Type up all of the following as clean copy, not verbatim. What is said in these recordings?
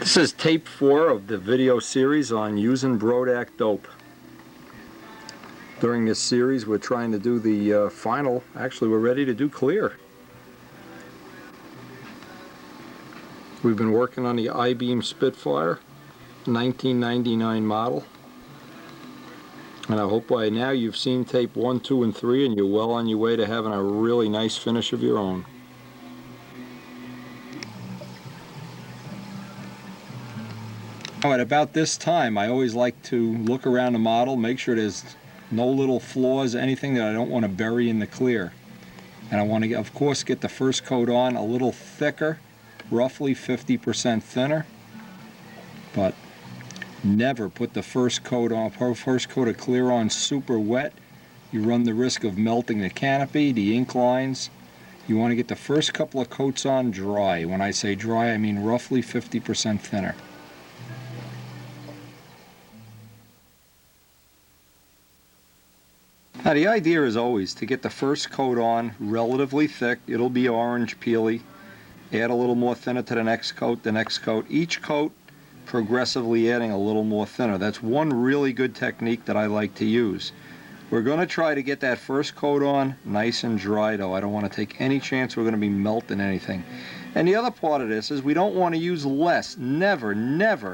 This is tape 4 of the video series on using Brodak Dope. During this series we're trying to do the final, actually we're ready to do clear. We've been working on the I-beam Spitfire, 1999 model. And I hope by now you've seen tape 1, 2, and 3 and you're well on your way to having a really nice finish of your own. Now at about this time I always like to look around the model, make sure there's no little flaws, anything that I don't want to bury in the clear. And I want to of course get the first coat on a little thicker, roughly 50% thinner, but never put the first coat of clear on super wet. You run the risk of melting the canopy, the ink lines. You want to get the first couple of coats on dry. When I say dry, I mean roughly 50% thinner. Now the idea is always to get the first coat on relatively thick. It'll be orange peely. Add a little more thinner to the next coat, each coat progressively adding a little more thinner. That's one really good technique that I like to use. We're going to try to get that first coat on nice and dry though. I don't want to take any chance we're going to be melting anything. And the other part of this is we don't want to use less, never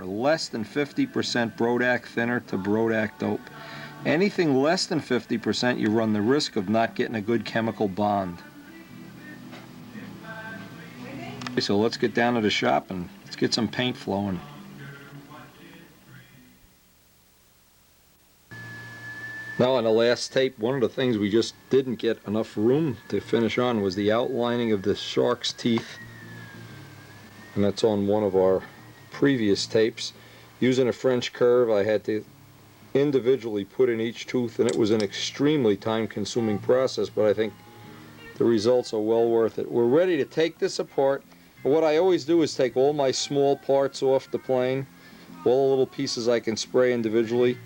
less than 50% Brodak thinner to Brodak Dope. Anything less than 50% you run the risk of not getting a good chemical bond. Okay, so let's get down to the shop and let's get some paint flowing. Now on the last tape, one of the things we just didn't get enough room to finish on was the outlining of the shark's teeth. And that's on one of our previous tapes. Using a French curve, I had to individually put in each tooth, and it was an extremely time-consuming process, but I think the results are well worth it. We're ready to take this apart. What I always do is take all my small parts off the plane, all the little pieces I can spray individually,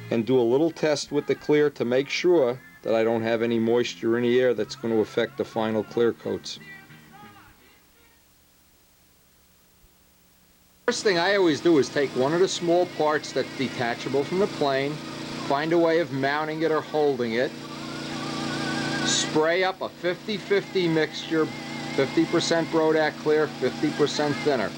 and do a little test with the clear to make sure that I don't have any moisture in the air that's going to affect the final clear coats. First thing I always do is take one of the small parts that's detachable from the plane, find a way of mounting it or holding it, spray up a 50-50 mixture, 50% Brodak clear, 50% thinner.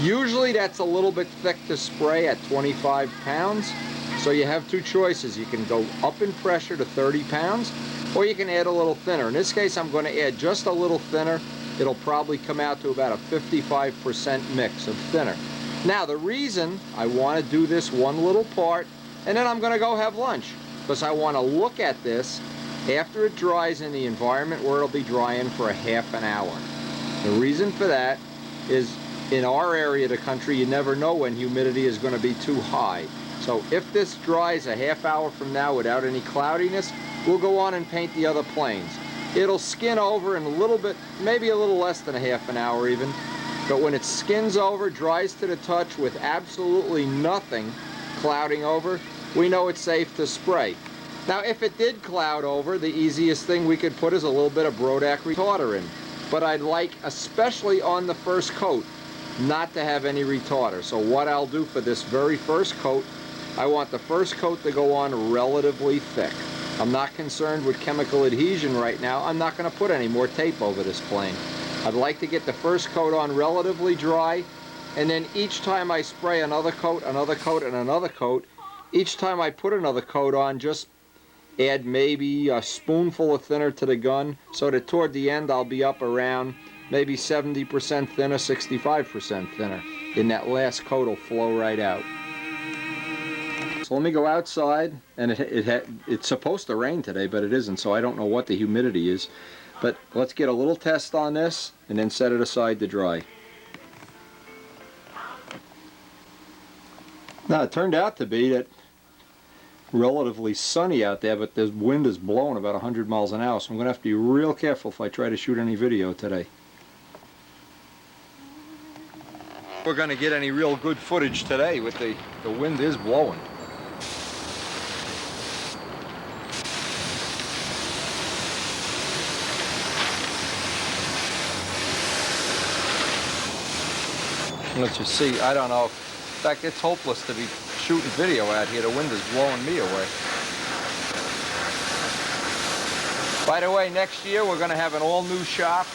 Usually that's a little bit thick to spray at 25 pounds, so you have two choices. You can go up in pressure to 30 pounds, or you can add a little thinner. In this case I'm going to add just a little thinner. It'll probably come out to about a 55% mix of thinner. Now the reason I want to do this one little part, and then I'm going to go have lunch, because I want to look at this after it dries in the environment where it'll be drying for a half an hour. The reason for that is in our area of the country you never know when humidity is going to be too high. So if this dries a half hour from now without any cloudiness, we'll go on and paint the other planes. It'll skin over in a little bit, maybe a little less than a half an hour even. But when it skins over, dries to the touch with absolutely nothing clouding over, we know it's safe to spray. Now if it did cloud over, the easiest thing we could put is a little bit of Brodak retarder in. But I'd like, especially on the first coat, not to have any retarder. So what I'll do for this very first coat, I want the first coat to go on relatively thick. I'm not concerned with chemical adhesion right now. I'm not going to put any more tape over this plane. I'd like to get the first coat on relatively dry, and then each time I spray another coat, and another coat, each time I put another coat on, just add maybe a spoonful of thinner to the gun, so that toward the end I'll be up around maybe 70% thinner, 65% thinner. And that last coat will flow right out. So let me go outside, and it's supposed to rain today, but it isn't, so I don't know what the humidity is. But let's get a little test on this and then set it aside to dry. Now it turned out to be that relatively sunny out there, but the wind is blowing about 100 miles an hour, so I'm going to have to be real careful if I try to shoot any video today. We're going to get any real good footage today with the wind is blowing. Let's just see, I don't know. In fact, it's hopeless to be shooting video out here. The wind is blowing me away. By the way, next year we're going to have an all-new shop.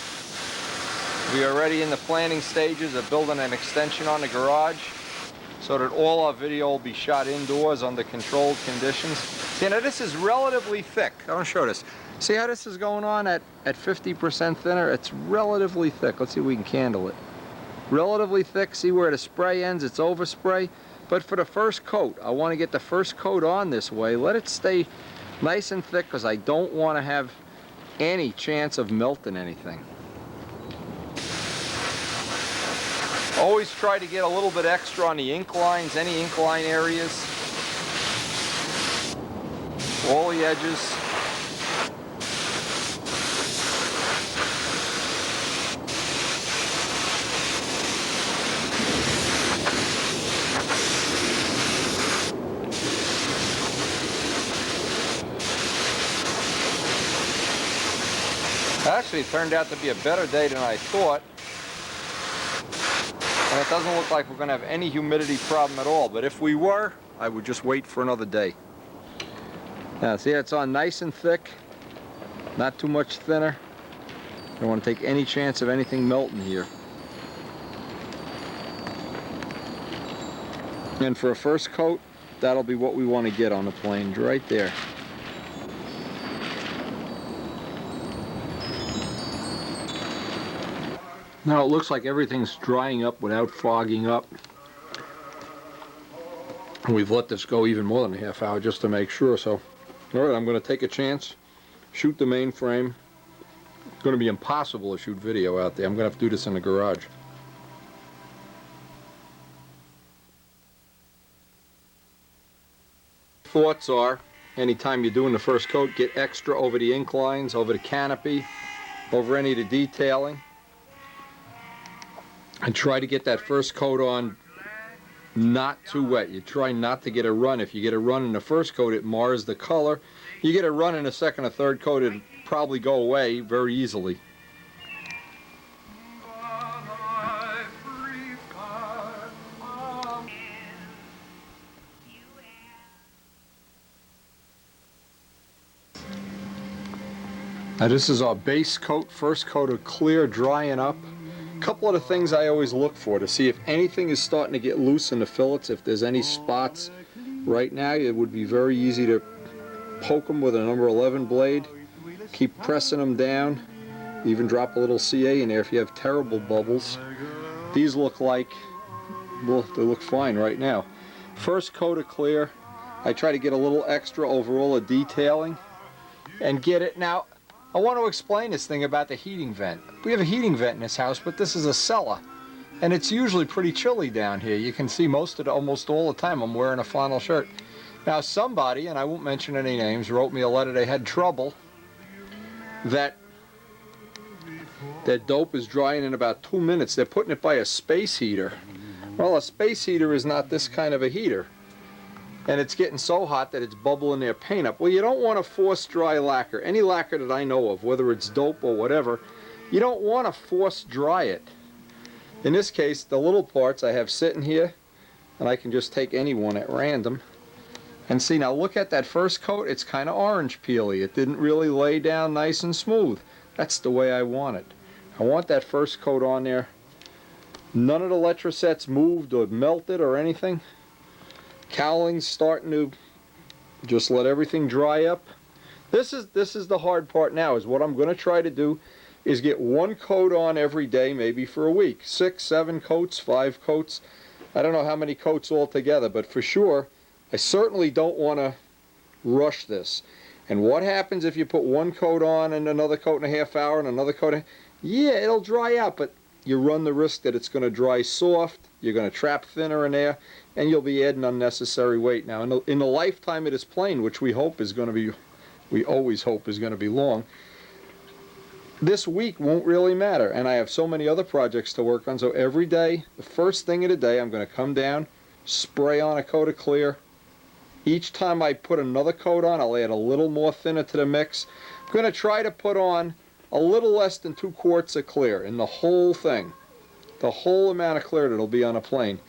We are already in the planning stages of building an extension on the garage so that all our video will be shot indoors under controlled conditions. See, now this is relatively thick. I want to show this. See how this is going on at 50% thinner? It's relatively thick. Let's see if we can candle it. Relatively thick. See where the spray ends? It's overspray. But for the first coat, I want to get the first coat on this way. Let it stay nice and thick because I don't want to have any chance of melting anything. Always try to get a little bit extra on the ink lines, any ink line areas, all the edges. Actually, it turned out to be a better day than I thought. And it doesn't look like we're going to have any humidity problem at all. But if we were, I would just wait for another day. Now, see, it's on nice and thick. Not too much thinner. Don't want to take any chance of anything melting here. And for a first coat, that'll be what we want to get on the planes right there. Now it looks like everything's drying up without fogging up. And we've let this go even more than a half hour just to make sure. So, all right, I'm going to take a chance, shoot the main frame. It's going to be impossible to shoot video out there. I'm going to have to do this in the garage. Thoughts are, anytime you're doing the first coat, get extra over the ink lines, over the canopy, over any of the detailing. And try to get that first coat on not too wet. You try not to get a run. If you get a run in the first coat, it mars the color. You get a run in the second or third coat, it'll probably go away very easily. Now this is our base coat, first coat of clear, drying up. A couple of the things I always look for to see if anything is starting to get loose in the fillets, if there's any spots. Right now it would be very easy to poke them with a number 11 blade, keep pressing them down, even drop a little CA in there if you have terrible bubbles. These look like, well, they look fine right now. First coat of clear, I try to get a little extra over all the detailing and get it. Now I want to explain this thing about the heating vent. We have a heating vent in this house, but this is a cellar. And it's usually pretty chilly down here. You can see almost all the time I'm wearing a flannel shirt. Now somebody, and I won't mention any names, wrote me a letter. They had trouble that their dope is drying in about 2 minutes. They're putting it by a space heater. Well, a space heater is not this kind of a heater. And it's getting so hot that it's bubbling their paint up. Well, you don't want to force dry lacquer. Any lacquer that I know of, whether it's dope or whatever, you don't want to force dry it. In this case, the little parts I have sitting here, and I can just take any one at random. And see, now look at that first coat. It's kind of orange peely. It didn't really lay down nice and smooth. That's the way I want it. I want that first coat on there. None of the electrosets moved or melted or anything. Cowling's starting to just let everything dry up. This is the hard part now, is what I'm going to try to do is get one coat on every day, maybe for a week. 6, 7 coats, 5 coats. I don't know how many coats altogether, but for sure, I certainly don't want to rush this. And what happens if you put one coat on and another coat in a half hour and another coat? Yeah, it'll dry out, but you run the risk that it's going to dry soft, you're going to trap thinner in there, and you'll be adding unnecessary weight. Now, in the lifetime of this plane, which we always hope is going to be long, this week won't really matter. And I have so many other projects to work on, so every day, the first thing of the day, I'm going to come down, spray on a coat of clear. Each time I put another coat on, I'll add a little more thinner to the mix. I'm going to try to put on a little less than 2 quarts of clear in the whole thing. The whole amount of clear that'll be on a plane.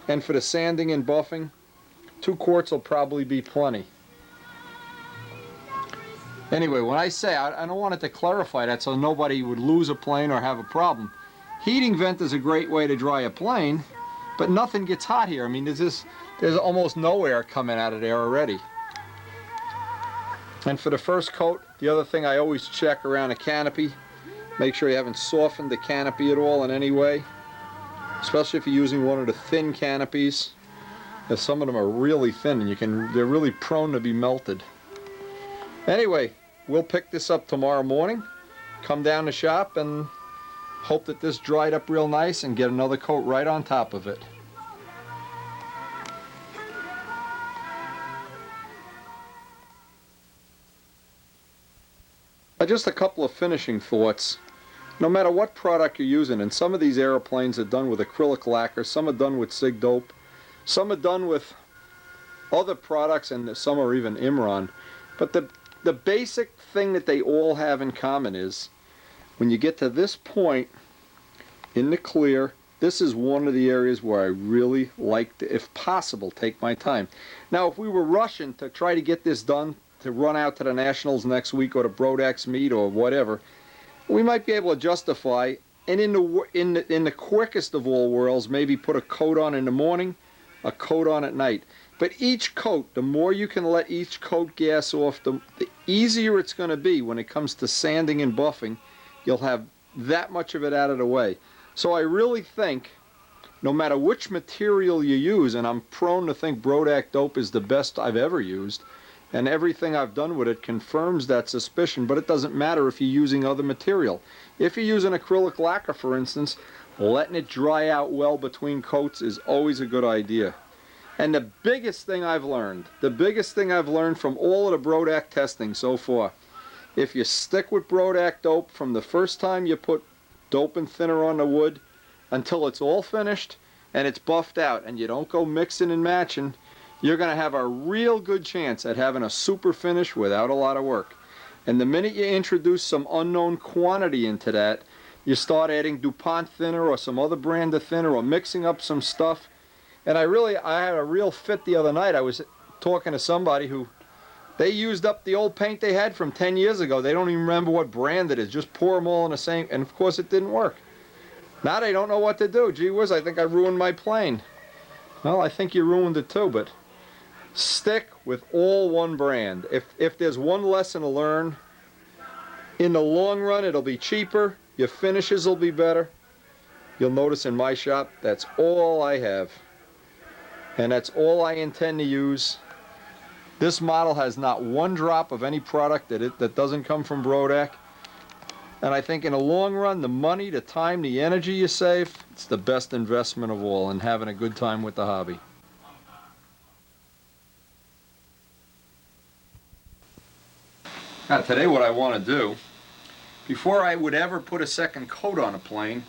And for the sanding and buffing, 2 quarts will probably be plenty. Anyway, when I say, I don't want it to clarify that so nobody would lose a plane or have a problem. Heating vent is a great way to dry a plane, but nothing gets hot here. I mean, there's almost no air coming out of there already. And for the first coat, the other thing I always check around a canopy, make sure you haven't softened the canopy at all in any way, especially if you're using one of the thin canopies. Because some of them are really thin and they're really prone to be melted. Anyway, we'll pick this up tomorrow morning, come down to shop, and hope that this dried up real nice and get another coat right on top of it. Just a couple of finishing thoughts. No matter what product you're using, and some of these aeroplanes are done with acrylic lacquer, some are done with Sig Dope, some are done with other products, and some are even Imron. But the basic thing that they all have in common is when you get to this point in the clear, this is one of the areas where I really like to, if possible, take my time. Now, if we were rushing to try to get this done, to run out to the Nationals next week or to Brodak's meet or whatever, we might be able to justify, and in the quickest of all worlds, maybe put a coat on in the morning, a coat on at night. But each coat, the more you can let each coat gas off, the easier it's going to be when it comes to sanding and buffing. You'll have that much of it out of the way. So I really think, no matter which material you use, and I'm prone to think Brodak Dope is the best I've ever used, and everything I've done with it confirms that suspicion, but it doesn't matter if you're using other material. If you're using acrylic lacquer, for instance, letting it dry out well between coats is always a good idea. And the biggest thing I've learned from all of the Brodak testing so far, if you stick with Brodak Dope from the first time you put dope and thinner on the wood until it's all finished and it's buffed out, and you don't go mixing and matching, you're going to have a real good chance at having a super finish without a lot of work. And the minute you introduce some unknown quantity into that, you start adding DuPont thinner or some other brand of thinner or mixing up some stuff. And I had a real fit the other night. I was talking to somebody who, they used up the old paint they had from 10 years ago. They don't even remember what brand it is. Just pour them all in the same, and of course it didn't work. Now they don't know what to do. Gee whiz, I think I ruined my plane. Well, I think you ruined it too, but stick with all one brand. If there's one lesson to learn, in the long run it'll be cheaper, your finishes will be better. You'll notice in my shop, that's all I have. And that's all I intend to use. This model has not one drop of any product that doesn't come from Brodak. And I think in the long run, the money, the time, the energy you save, it's the best investment of all, and having a good time with the hobby. Now today what I want to do, before I would ever put a second coat on a plane,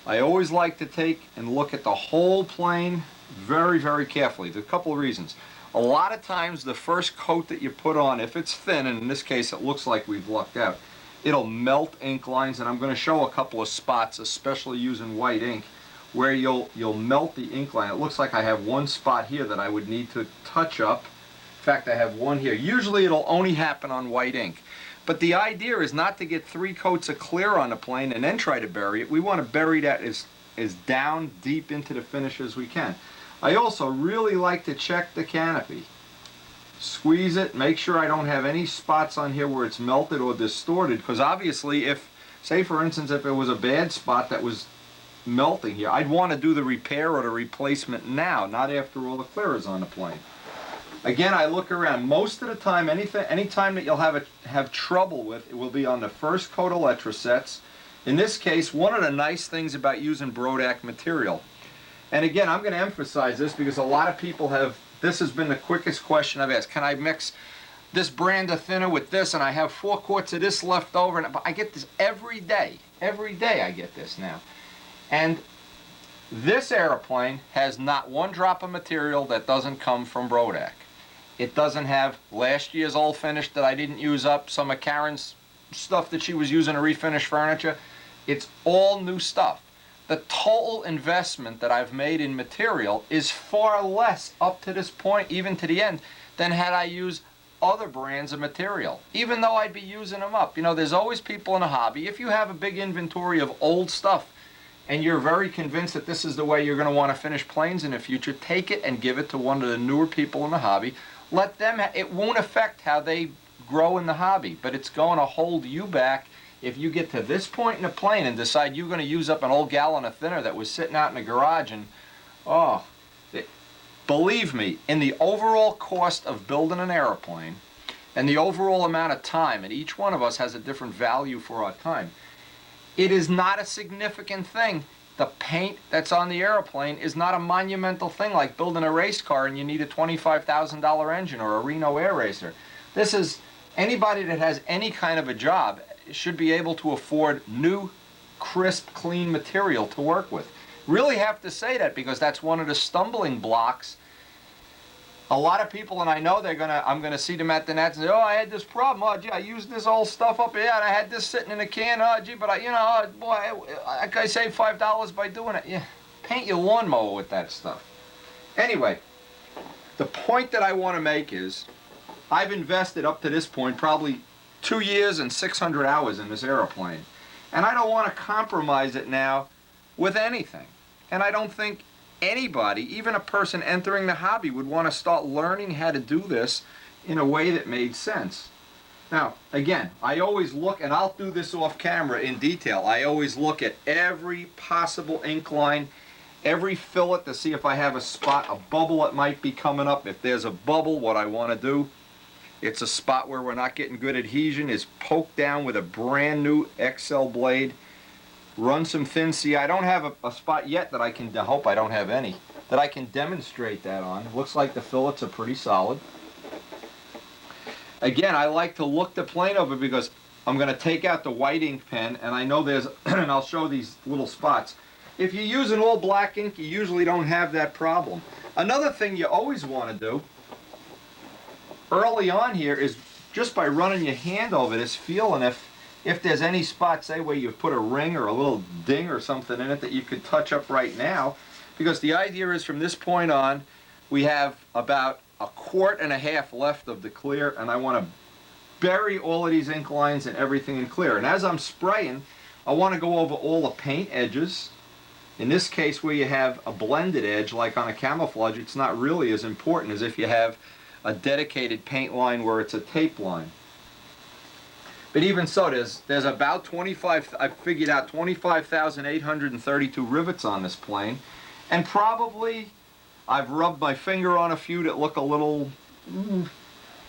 I always like to take and look at the whole plane very, very carefully. There's a couple of reasons. A lot of times the first coat that you put on, if it's thin, and in this case it looks like we've lucked out, it'll melt ink lines, and I'm going to show a couple of spots, especially using white ink, where you'll melt the ink line. It looks like I have one spot here that I would need to touch up. In fact, I have one here. Usually it'll only happen on white ink. But the idea is not to get 3 coats of clear on a plane and then try to bury it. We want to bury that as down deep into the finish as we can. I also really like to check the canopy. Squeeze it, make sure I don't have any spots on here where it's melted or distorted, because obviously if, say for instance, if it was a bad spot that was melting here, I'd want to do the repair or the replacement now, not after all the clear is on the plane. Again, I look around. Most of the time, any time that you'll have trouble with, it will be on the first coat of electrosets. In this case, one of the nice things about using Brodak material, and again, I'm going to emphasize this because a lot of people have, this has been the quickest question I've asked. Can I mix this brand of thinner with this, and I have 4 quarts of this left over? And I get this every day. Every day I get this now. And this airplane has not one drop of material that doesn't come from Brodak. It doesn't have last year's old finish that I didn't use up, some of Karen's stuff that she was using to refinish furniture. It's all new stuff. the total investment that I've made in material is far less up to this point, even to the end, than had I used other brands of material, even though I'd be using them up. You know, there's always people in a hobby. If you have a big inventory of old stuff and you're very convinced that this is the way you're going to want to finish planes in the future, take it and give it to one of the newer people in the hobby. Let them, it won't affect how they grow in the hobby, but it's going to hold you back if you get to this point in the plane and decide you're going to use up an old gallon of thinner that was sitting out in the garage. And believe me, in the overall cost of building an airplane and the overall amount of time, and each one of us has a different value for our time, it is not a significant thing. The paint that's on the airplane is not a monumental thing like building a race car and you need a $25,000 engine or a Reno Air Racer. This is, anybody that has any kind of a job should be able to afford new, crisp, clean material to work with. Really have to say that because that's one of the stumbling blocks. A lot of people, and I know I'm gonna see them at the nets and say, oh, I had this problem. Oh, gee, I used this old stuff up here, and I had this sitting in a can. Oh, gee, but I saved $5 by doing it. Yeah, paint your lawnmower with that stuff. Anyway, the point that I want to make is, I've invested up to this point probably 2 years and 600 hours in this airplane, and I don't want to compromise it now with anything. And I don't think anybody, even a person entering the hobby, would want to start learning how to do this in a way that made sense. Now, again, I always look, and I'll do this off camera in detail, I always look at every possible ink line, every fillet to see if I have a spot, a bubble that might be coming up. If there's a bubble, what I want to do, it's a spot where we're not getting good adhesion, is poke down with a brand new XL blade. Run some thin C. I don't have a spot yet that I can, I hope I don't have any, that I can demonstrate that on. Looks like the fillets are pretty solid. Again, I like to look the plane over because I'm going to take out the white ink pen, and I know there's, and I'll show these little spots. If you use an all black ink, you usually don't have that problem. Another thing you always want to do early on here is just by running your hand over this, feeling if there's any spot, say where you've put a ring or a little ding or something in it that you could touch up right now. Because the idea is from this point on, we have about 1.5 quarts left of the clear, and I want to bury all of these ink lines and everything in clear. And as I'm spraying, I want to go over all the paint edges. In this case, where you have a blended edge, like on a camouflage, it's not really as important as if you have a dedicated paint line where it's a tape line. But even so, there's about 25, I've figured out 25,832 rivets on this plane. And probably, I've rubbed my finger on a few that look a little,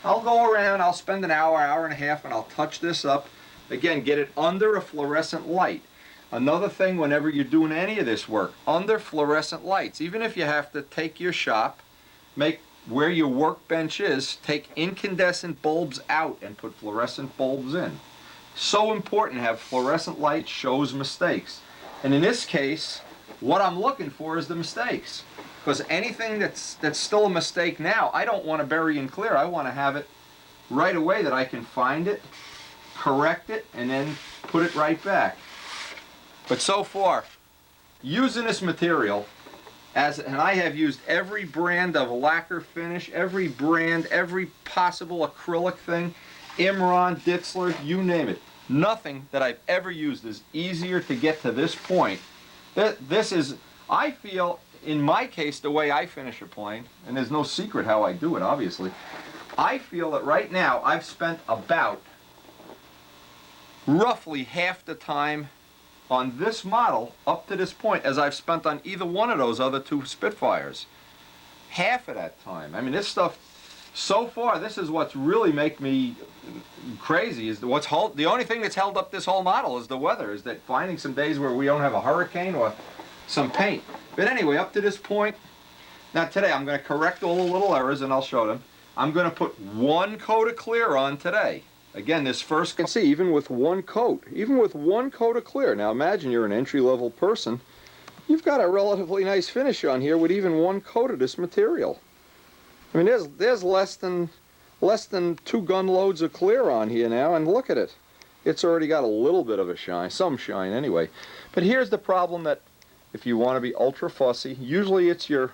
I'll go around, I'll spend an hour, hour and a half, and I'll touch this up. Again, get it under a fluorescent light. Another thing, whenever you're doing any of this work, under fluorescent lights, even if you have to take your shop, make where your workbench is, take incandescent bulbs out and put fluorescent bulbs in. So important to have fluorescent light, shows mistakes. And in this case, what I'm looking for is the mistakes. Because anything that's still a mistake now, I don't want to bury in clear. I want to have it right away that I can find it, correct it, and then put it right back. But so far, using this material, and I have used every brand of lacquer finish, every brand, every possible acrylic thing, Imron, Ditzler, you name it. Nothing that I've ever used is easier to get to this point. This is, I feel, in my case, the way I finish a plane, and there's no secret how I do it, obviously, I feel that right now I've spent about roughly half the time on this model up to this point as I've spent on either one of those other two Spitfires. Half of that time. I mean, this stuff, so far, this is what's really make me crazy, is the only thing that's held up this whole model is the weather, is that finding some days where we don't have a hurricane or some paint. But anyway, up to this point, now today I'm going to correct all the little errors and I'll show them. I'm going to put 1 coat of clear on today. Again, this first, you can see, even with 1 coat of clear. Now imagine you're an entry-level person. You've got a relatively nice finish on here with even 1 coat of this material. I mean, there's less than 2 gun loads of clear on here now, and look at it. It's already got a little bit of a shine, some shine anyway. But here's the problem that if you want to be ultra fussy, usually it's your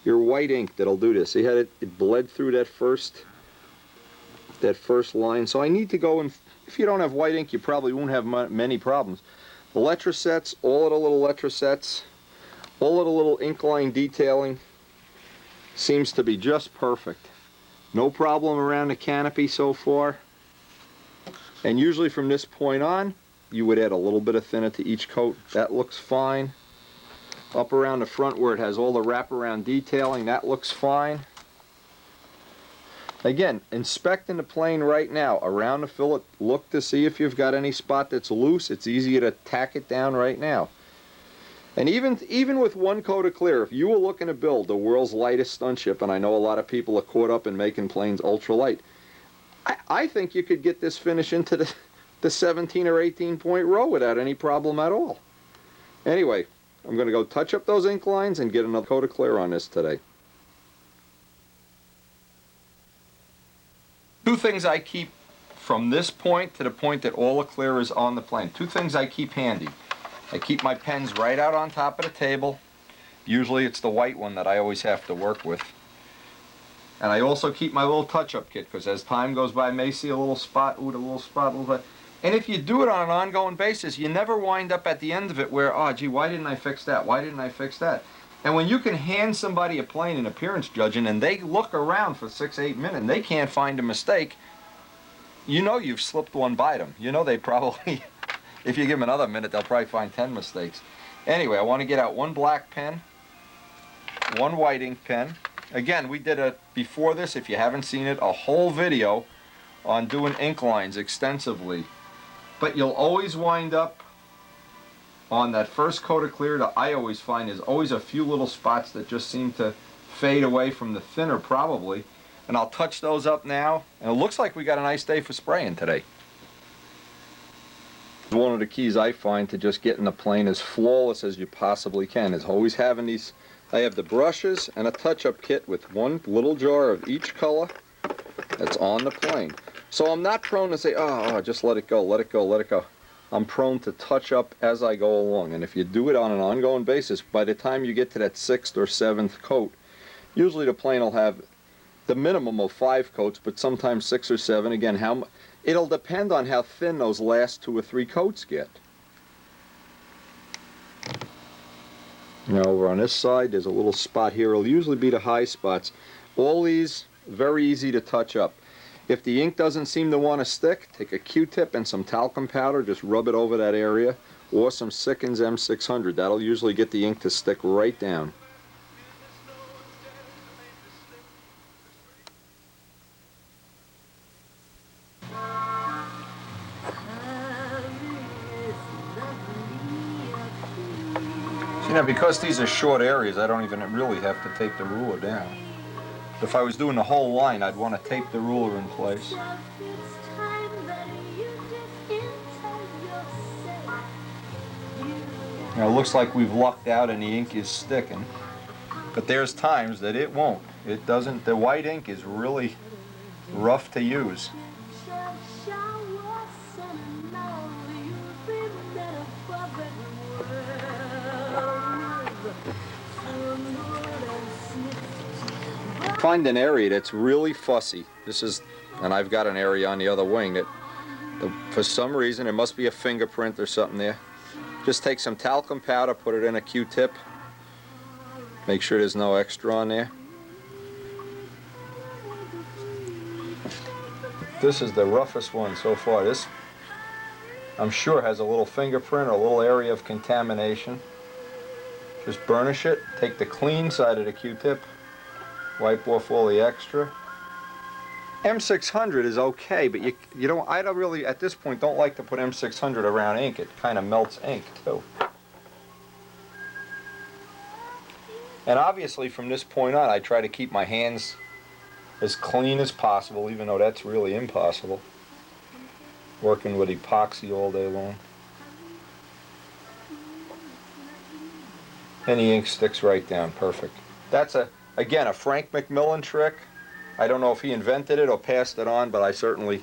white ink that'll do this. See how it bled through that first line. So I need to go and, if you don't have white ink, you probably won't have many problems. The letrasets, all of the little letrasets, all of the little ink line detailing seems to be just perfect. No problem around the canopy so far. And usually from this point on, you would add a little bit of thinner to each coat. That looks fine. Up around the front where it has all the wraparound detailing, that looks fine. Again, inspecting the plane right now around the fillet, look to see if you've got any spot that's loose. It's easy to tack it down right now. And even with one coat of clear, if you were looking to build the world's lightest stunt ship, and I know a lot of people are caught up in making planes ultra light, I think you could get this finish into the 17 or 18 point row without any problem at all. Anyway, I'm going to go touch up those ink lines and get another coat of clear on this today. Two things I keep from this point to the point that all the clear is on the plane. Two things I keep handy. I keep my pens right out on top of the table. Usually it's the white one that I always have to work with. And I also keep my little touch-up kit, because as time goes by I may see a little spot, ooh, a little spot, a little spot. And if you do it on an ongoing basis, you never wind up at the end of it where, oh gee, why didn't I fix that? Why didn't I fix that? And when you can hand somebody a plane in appearance judging and they look around for 6-8 minutes and they can't find a mistake, you know you've slipped one by them. You know they probably, if you give them another minute, they'll probably find 10 mistakes. Anyway, I want to get out one black pen, one white ink pen. Again, we did before this, if you haven't seen it, a whole video on doing ink lines extensively. But you'll always wind up on that first coat of clear that I always find is always a few little spots that just seem to fade away from the thinner probably. And I'll touch those up now. And it looks like we got a nice day for spraying today. One of the keys I find to just getting the plane as flawless as you possibly can is always having these. I have the brushes and a touch-up kit with one little jar of each color that's on the plane. So I'm not prone to say, oh, just let it go, let it go, let it go. I'm prone to touch up as I go along. And if you do it on an ongoing basis, by the time you get to that 6th or 7th coat, usually the plane will have the minimum of 5 coats, but sometimes 6 or 7. Again, it'll depend on how thin those last 2 or 3 coats get. Now over on this side, there's a little spot here. It'll usually be the high spots. All these, very easy to touch up. If the ink doesn't seem to want to stick, take a Q-tip and some talcum powder, just rub it over that area, or some Sikkens M600. That'll usually get the ink to stick right down. See, now because these are short areas, I don't even really have to tape the ruler down. If I was doing the whole line, I'd want to tape the ruler in place. Now it looks like we've lucked out and the ink is sticking, but there's times that it won't. It doesn't. The white ink is really rough to use. Find an area that's really fussy. And I've got an area on the other wing that, for some reason, there must be a fingerprint or something there. Just take some talcum powder, put it in a Q-tip. Make sure there's no extra on there. This is the roughest one so far. This, I'm sure, has a little fingerprint or a little area of contamination. Just burnish it. Take the clean side of the Q-tip. Wipe off all the extra. M600 is okay, but you don't. I don't really at this point don't like to put M600 around ink. It kind of melts ink too. And obviously from this point on, I try to keep my hands as clean as possible, even though that's really impossible. Working with epoxy all day long. And the ink sticks right down, perfect. That's again, a Frank McMillan trick. I don't know if he invented it or passed it on, but I certainly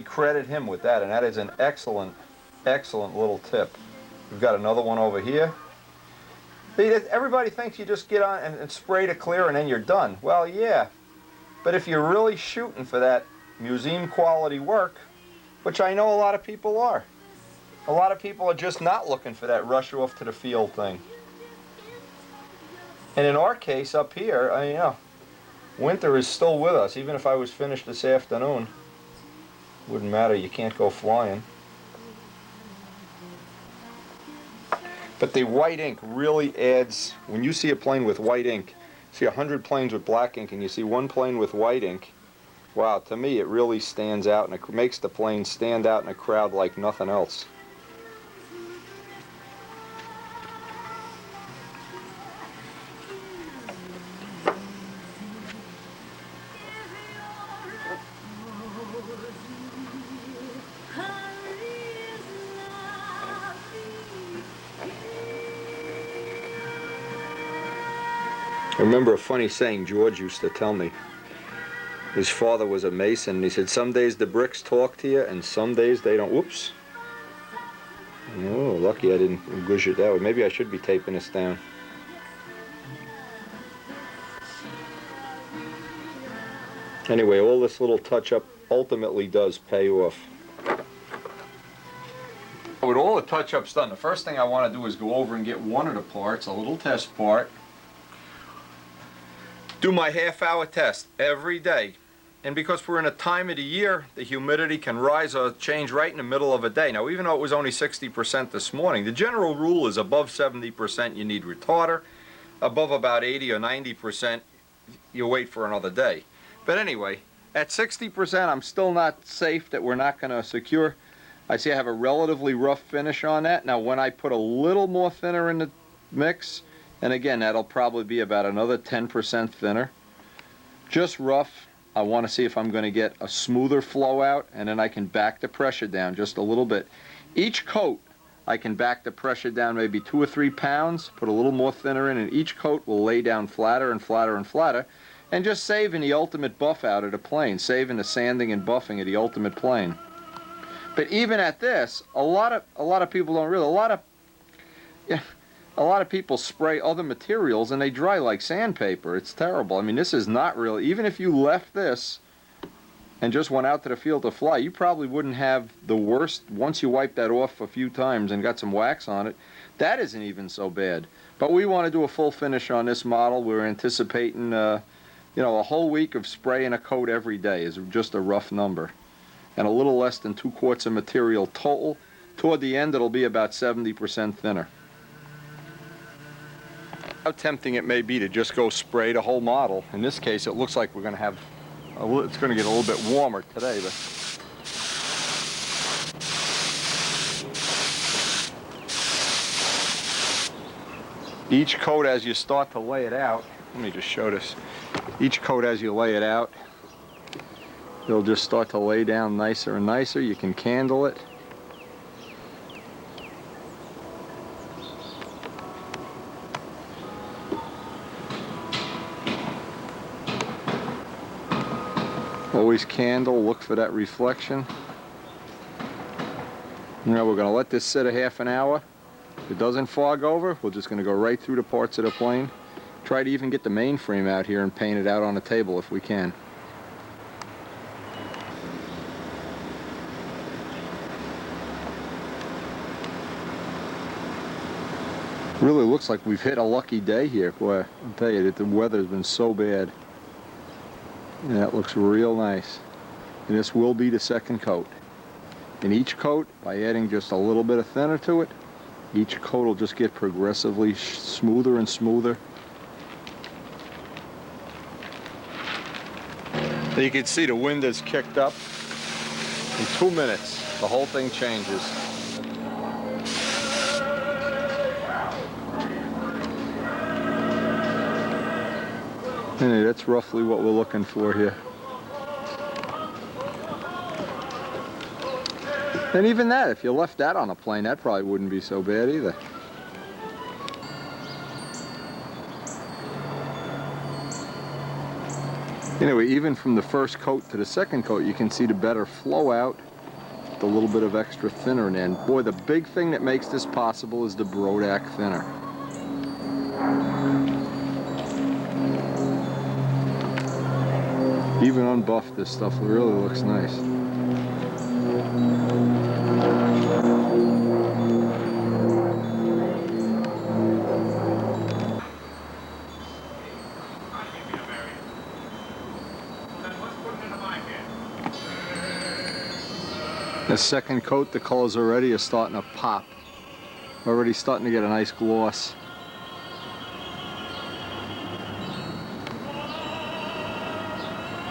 credit him with that, and that is an excellent, excellent little tip. We've got another one over here. Everybody thinks you just get on and spray to clear and then you're done. Well, yeah. But if you're really shooting for that museum quality work, which I know a lot of people are, a lot of people are just not looking for that rush off to the field thing. And in our case up here, you know, winter is still with us. Even if I was finished this afternoon, wouldn't matter, you can't go flying. But the white ink really adds, when you see a plane with white ink, see 100 planes with black ink and you see one plane with white ink, wow, to me it really stands out and it makes the plane stand out in a crowd like nothing else. I remember a funny saying George used to tell me. His father was a mason, and he said, some days the bricks talk to you, and some days they don't. Whoops. Oh, lucky I didn't gush it that way. Maybe I should be taping this down. Anyway, all this little touch-up ultimately does pay off. With all the touch-ups done, the first thing I want to do is go over and get one of the parts, a little test part. Do my half-hour test every day. And because we're in a time of the year, the humidity can rise or change right in the middle of a day. Now, even though it was only 60% this morning, the general rule is above 70% you need retarder. Above about 80 or 90%, you wait for another day. But anyway, at 60%, I'm still not safe that we're not going to secure. I see I have a relatively rough finish on that. Now, when I put a little more thinner in the mix, and again, that'll probably be about another 10% thinner. Just rough. I want to see if I'm going to get a smoother flow out, and then I can back the pressure down just a little bit. Each coat, I can back the pressure down maybe 2 or 3 pounds, put a little more thinner in, and each coat will lay down flatter and flatter and flatter, and just saving the ultimate buff out of the plane, saving the sanding and buffing of the ultimate plane. But even at this, a lot of people don't realize, a lot of people spray other materials and they dry like sandpaper. It's terrible. I mean, this is not really, even if you left this and just went out to the field to fly, you probably wouldn't have the worst, once you wipe that off a few times and got some wax on it, that isn't even so bad. But we want to do a full finish on this model. We're anticipating, you know, a whole week of spraying a coat every day is just a rough number. And a little less than 2 quarts of material total. Toward the end, it'll be about 70% thinner. How tempting it may be to just go spray the whole model. In this case, it looks like we're going to have, it's going to get a little bit warmer today. But each coat, as you start to lay it out, let me just show this. Each coat, as you lay it out, it'll just start to lay down nicer and nicer. You can candle it. Always candle, look for that reflection. Now we're going to let this sit a half an hour. If it doesn't fog over, we're just going to go right through the parts of the plane. Try to even get the mainframe out here and paint it out on the table if we can. Really looks like we've hit a lucky day here. Boy, I'll tell you that the weather's been so bad. And that looks real nice. And this will be the second coat. And each coat, by adding just a little bit of thinner to it, each coat will just get progressively smoother and smoother. You can see the wind is kicked up. In 2 minutes, the whole thing changes. And that's roughly what we're looking for here. And even that, if you left that on a plane, that probably wouldn't be so bad either. Anyway, even from the first coat to the second coat, you can see the better flow out, the little bit of extra thinner in. And boy, the big thing that makes this possible is the Brodak thinner. Even unbuffed, this stuff really looks nice. The second coat, the colors already are starting to pop. Already starting to get a nice gloss.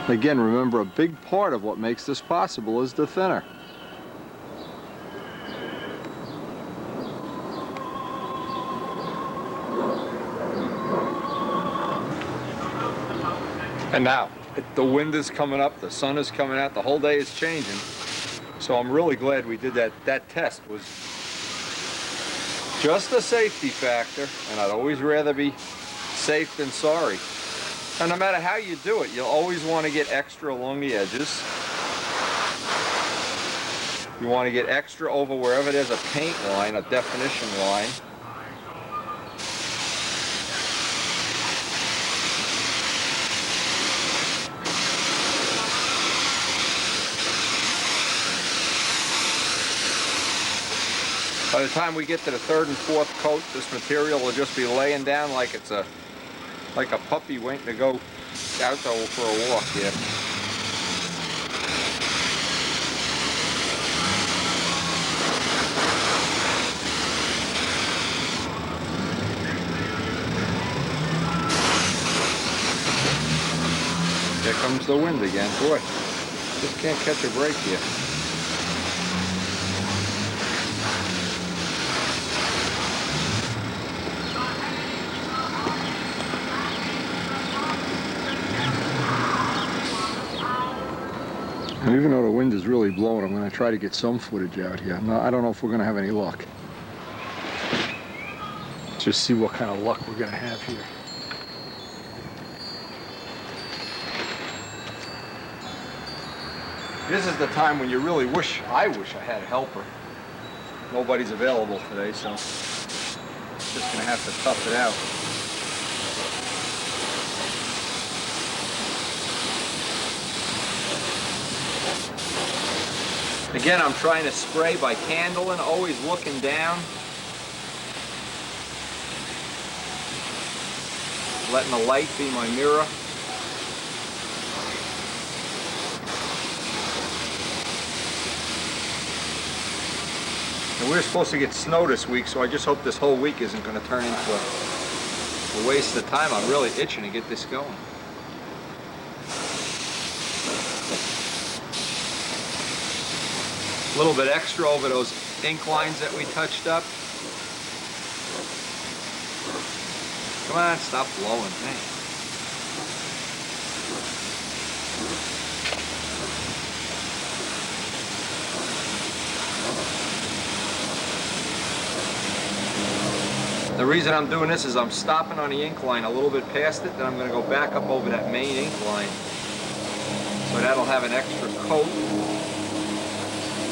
Again, remember, a big part of what makes this possible is the thinner. And now, the wind is coming up, the sun is coming out, the whole day is changing. So I'm really glad we did that. That test was just a safety factor, and I'd always rather be safe than sorry. And no matter how you do it, you'll always want to get extra along the edges. You want to get extra over wherever there's a paint line, a definition line. By the time we get to the third and fourth coat, this material will just be laying down like it's like a puppy waiting to go out for a walk here. Here comes the wind again. Boy, just can't catch a break here. And even though the wind is really blowing, I'm going to try to get some footage out here. No, I don't know if we're going to have any luck. Just see what kind of luck we're going to have here. This is the time when you really wish, I wish I had a helper. Nobody's available today, so just going to have to tough it out. Again, I'm trying to spray by candle and always looking down. Letting the light be my mirror. And we're supposed to get snow this week, so I just hope this whole week isn't going to turn into a waste of time. I'm really itching to get this going. A little bit extra over those ink lines that we touched up. Come on, stop blowing. Hey. The reason I'm doing this is I'm stopping on the ink line a little bit past it, then I'm going to go back up over that main ink line. So that'll have an extra coat.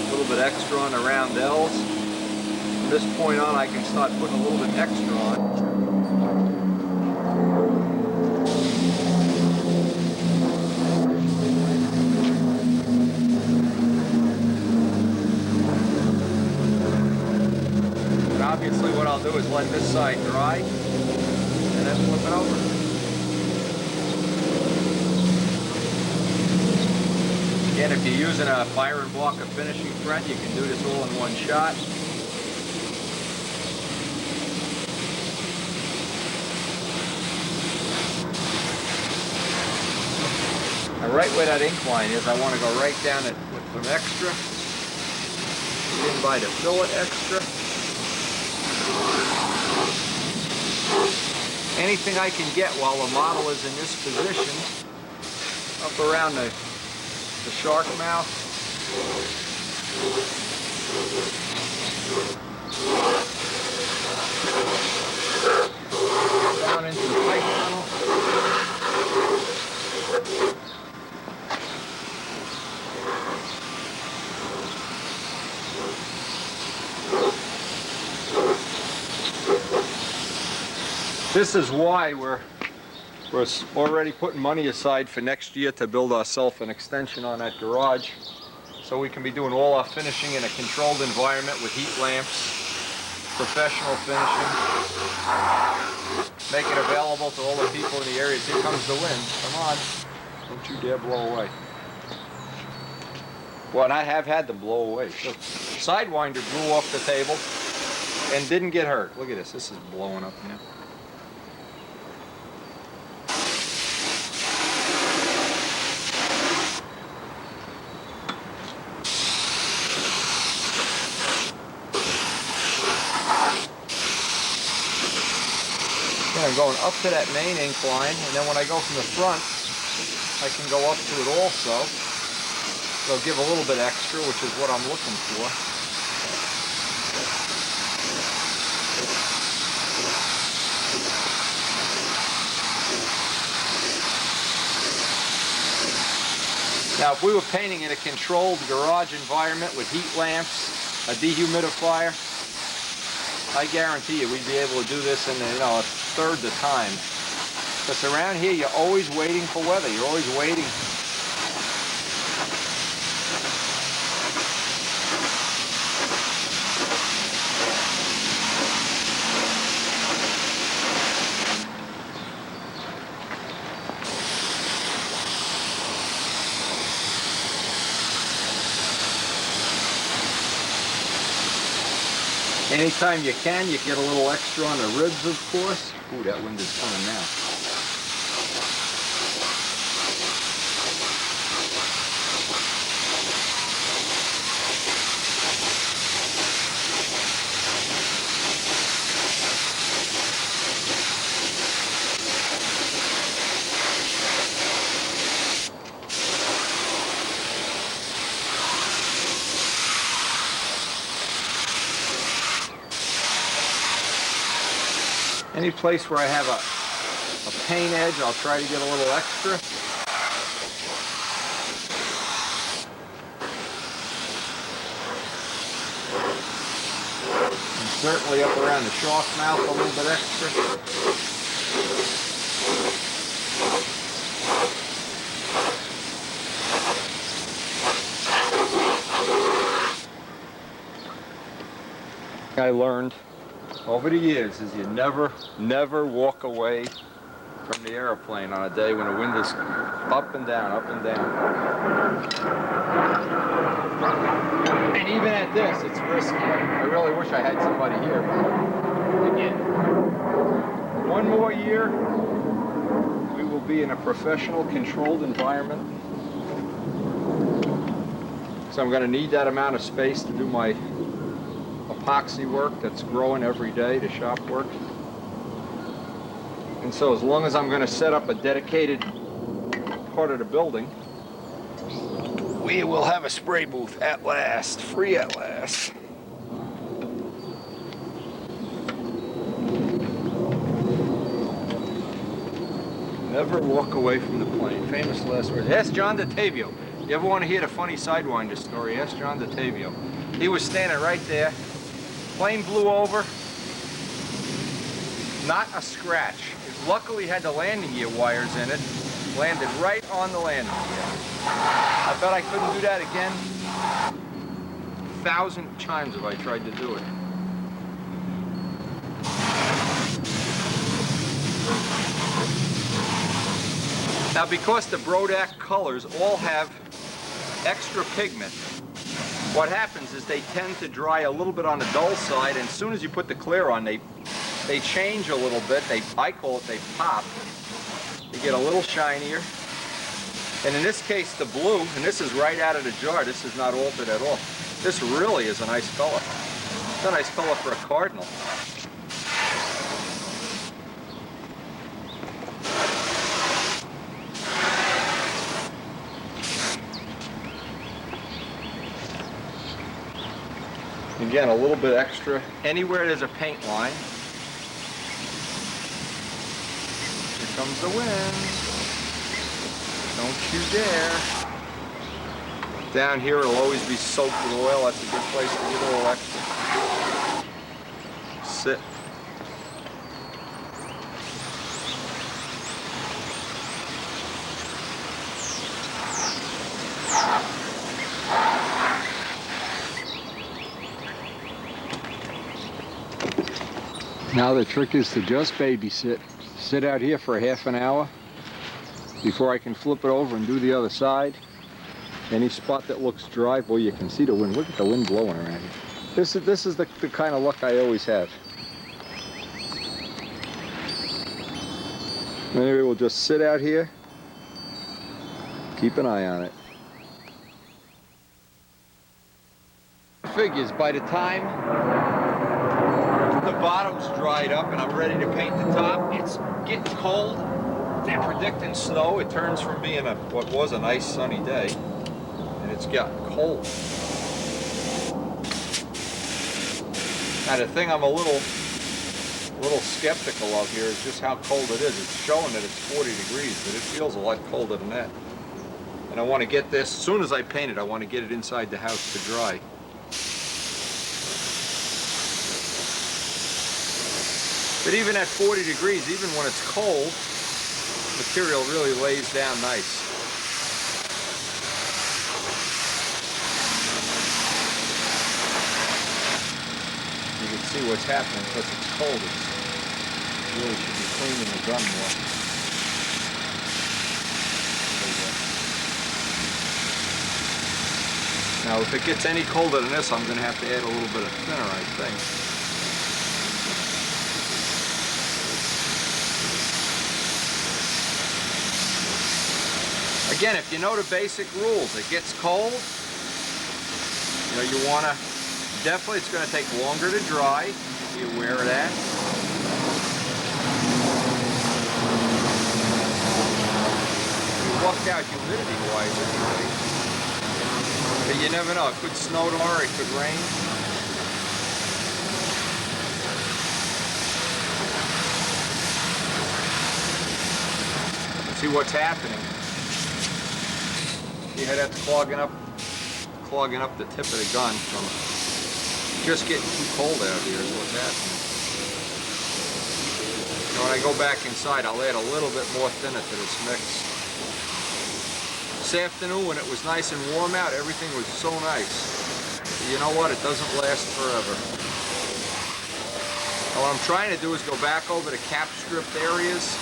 A little bit extra on the roundels. From this point on, I can start putting a little bit extra on. And obviously what I'll do is let this side dry and then flip it over. Again, if you're using a fire and block of finishing thread, you can do this all in one shot. And right where that ink line is, I want to go right down it with some extra. In by the fillet extra. Anything I can get while the model is in this position, up around the shark mouth. Down into the pipe tunnel. This is why we're already putting money aside for next year to build ourselves an extension on that garage, so we can be doing all our finishing in a controlled environment with heat lamps, professional finishing, make it available to all the people in the area. Here comes the wind. Come on. Don't you dare blow away. Well, and I have had them blow away. So, Sidewinder blew off the table and didn't get hurt. Look at this. This is blowing up now. I'm going up to that main incline, and then when I go from the front, I can go up to it also. They'll give a little bit extra, which is what I'm looking for. Now, if we were painting in a controlled garage environment with heat lamps, a dehumidifier, I guarantee you we'd be able to do this in, a third the time. Because around here you're always waiting for weather. You're always waiting. Anytime you can, you get a little extra on the ribs, of course. Ooh, that wind is coming now. Any place where I have a paint edge, I'll try to get a little extra. And certainly up around the shaft mouth a little bit extra. I learned over the years is you never walk away from the airplane on a day when the wind is up and down, up and down. And even at this, it's risky. I really wish I had somebody here. But again, one more year, we will be in a professional, controlled environment. So I'm going to need that amount of space to do my epoxy work that's growing every day, the shop work. And so as long as I'm going to set up a dedicated part of the building, we will have a spray booth at last, free at last. Never walk away from the plane. Famous last words. Ask John DeTavio. You ever want to hear the funny Sidewinder story? Ask John DeTavio. He was standing right there. Plane blew over, not a scratch. It luckily had the landing gear wires in it, landed right on the landing gear. I bet I couldn't do that again 1,000 times if I tried to do it. Now, because the Brodak colors all have extra pigment, what happens is they tend to dry a little bit on the dull side, and as soon as you put the clear on, they change a little bit. I call it, they pop. They get a little shinier. And in this case, the blue, and this is right out of the jar, this is not altered at all. This really is a nice color. It's a nice color for a cardinal. Again, a little bit extra. Anywhere there's a paint line. Here comes the wind. Don't you dare. Down here it'll always be soaked with oil. That's a good place to get a little extra. Sit. Now the trick is to just babysit. Sit out here for a half an hour before I can flip it over and do the other side. Any spot that looks dry, boy, you can see the wind. Look at the wind blowing around here. This is the kind of luck I always have. Anyway, we'll just sit out here, keep an eye on it. Figures by the time the bottom's dried up and I'm ready to paint the top, it's getting cold. They're predicting snow. It turns from being what was a nice sunny day, and it's gotten cold. Now the thing I'm a little skeptical of here is just how cold it is. It's showing that it's 40 degrees, but it feels a lot colder than that. And I want to get this, as soon as I paint it, I want to get it inside the house to dry. But even at 40 degrees, even when it's cold, the material really lays down nice. You can see what's happening because it's cold. It really should be cleaning the gun more. Now if it gets any colder than this, I'm going to have to add a little bit of thinner, I think. Again, if you know the basic rules, it gets cold, you know, you want to, definitely it's going to take longer to dry, be aware of that. You lucked out humidity-wise anyway, but you never know, it could snow tomorrow, it could rain. See what's happening. See how that's clogging up the tip of the gun from just getting too cold out here is what's happening. You know, when I go back inside, I'll add a little bit more thinner to this mix. This afternoon when it was nice and warm out, everything was so nice. But you know what? It doesn't last forever. Now, what I'm trying to do is go back over the cap stripped areas,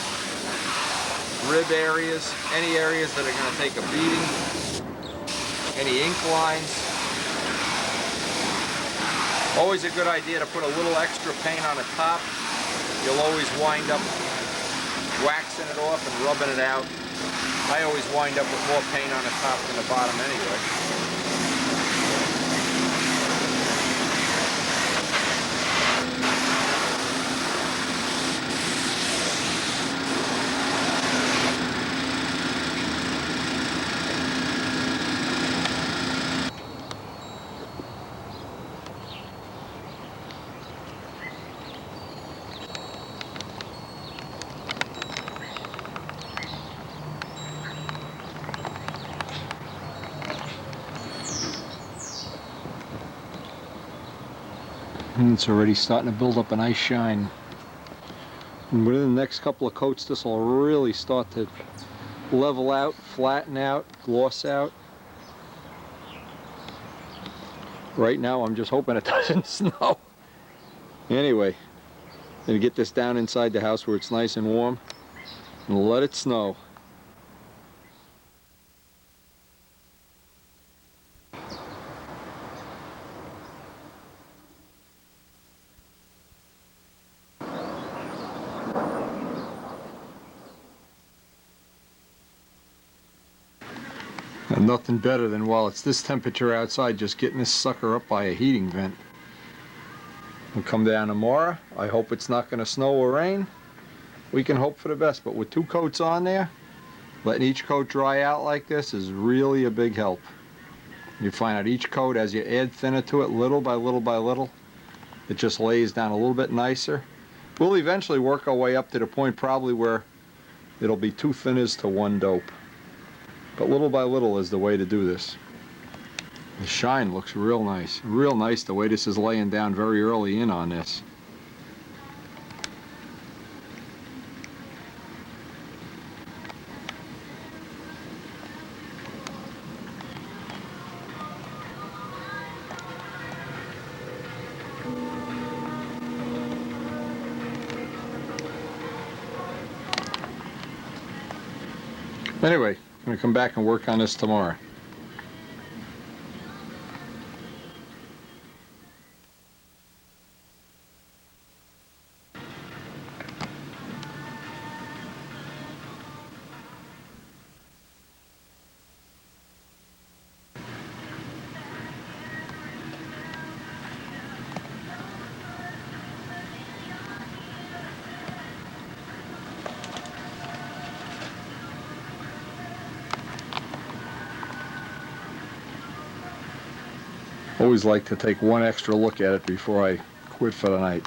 rib areas, any areas that are going to take a beating, any ink lines. Always a good idea to put a little extra paint on the top. You'll always wind up waxing it off and rubbing it out. I always wind up with more paint on the top than the bottom anyway. And it's already starting to build up a nice shine. And within the next couple of coats, this will really start to level out, flatten out, gloss out. Right now, I'm just hoping it doesn't snow. Anyway, I'm gonna get this down inside the house where it's nice and warm and let it snow. And nothing better than while it's this temperature outside, just getting this sucker up by a heating vent. We'll come down tomorrow. I hope it's not going to snow or rain. We can hope for the best, but with 2 coats on there, letting each coat dry out like this is really a big help. You find out each coat, as you add thinner to it, little by little by little, it just lays down a little bit nicer. We'll eventually work our way up to the point probably where it'll be 2 thinners to 1 dope. But little by little is the way to do this. The shine looks real nice. Real nice the way this is laying down very early in on this. Anyway, I'm going to come back and work on this tomorrow. Always like to take one extra look at it before I quit for the night.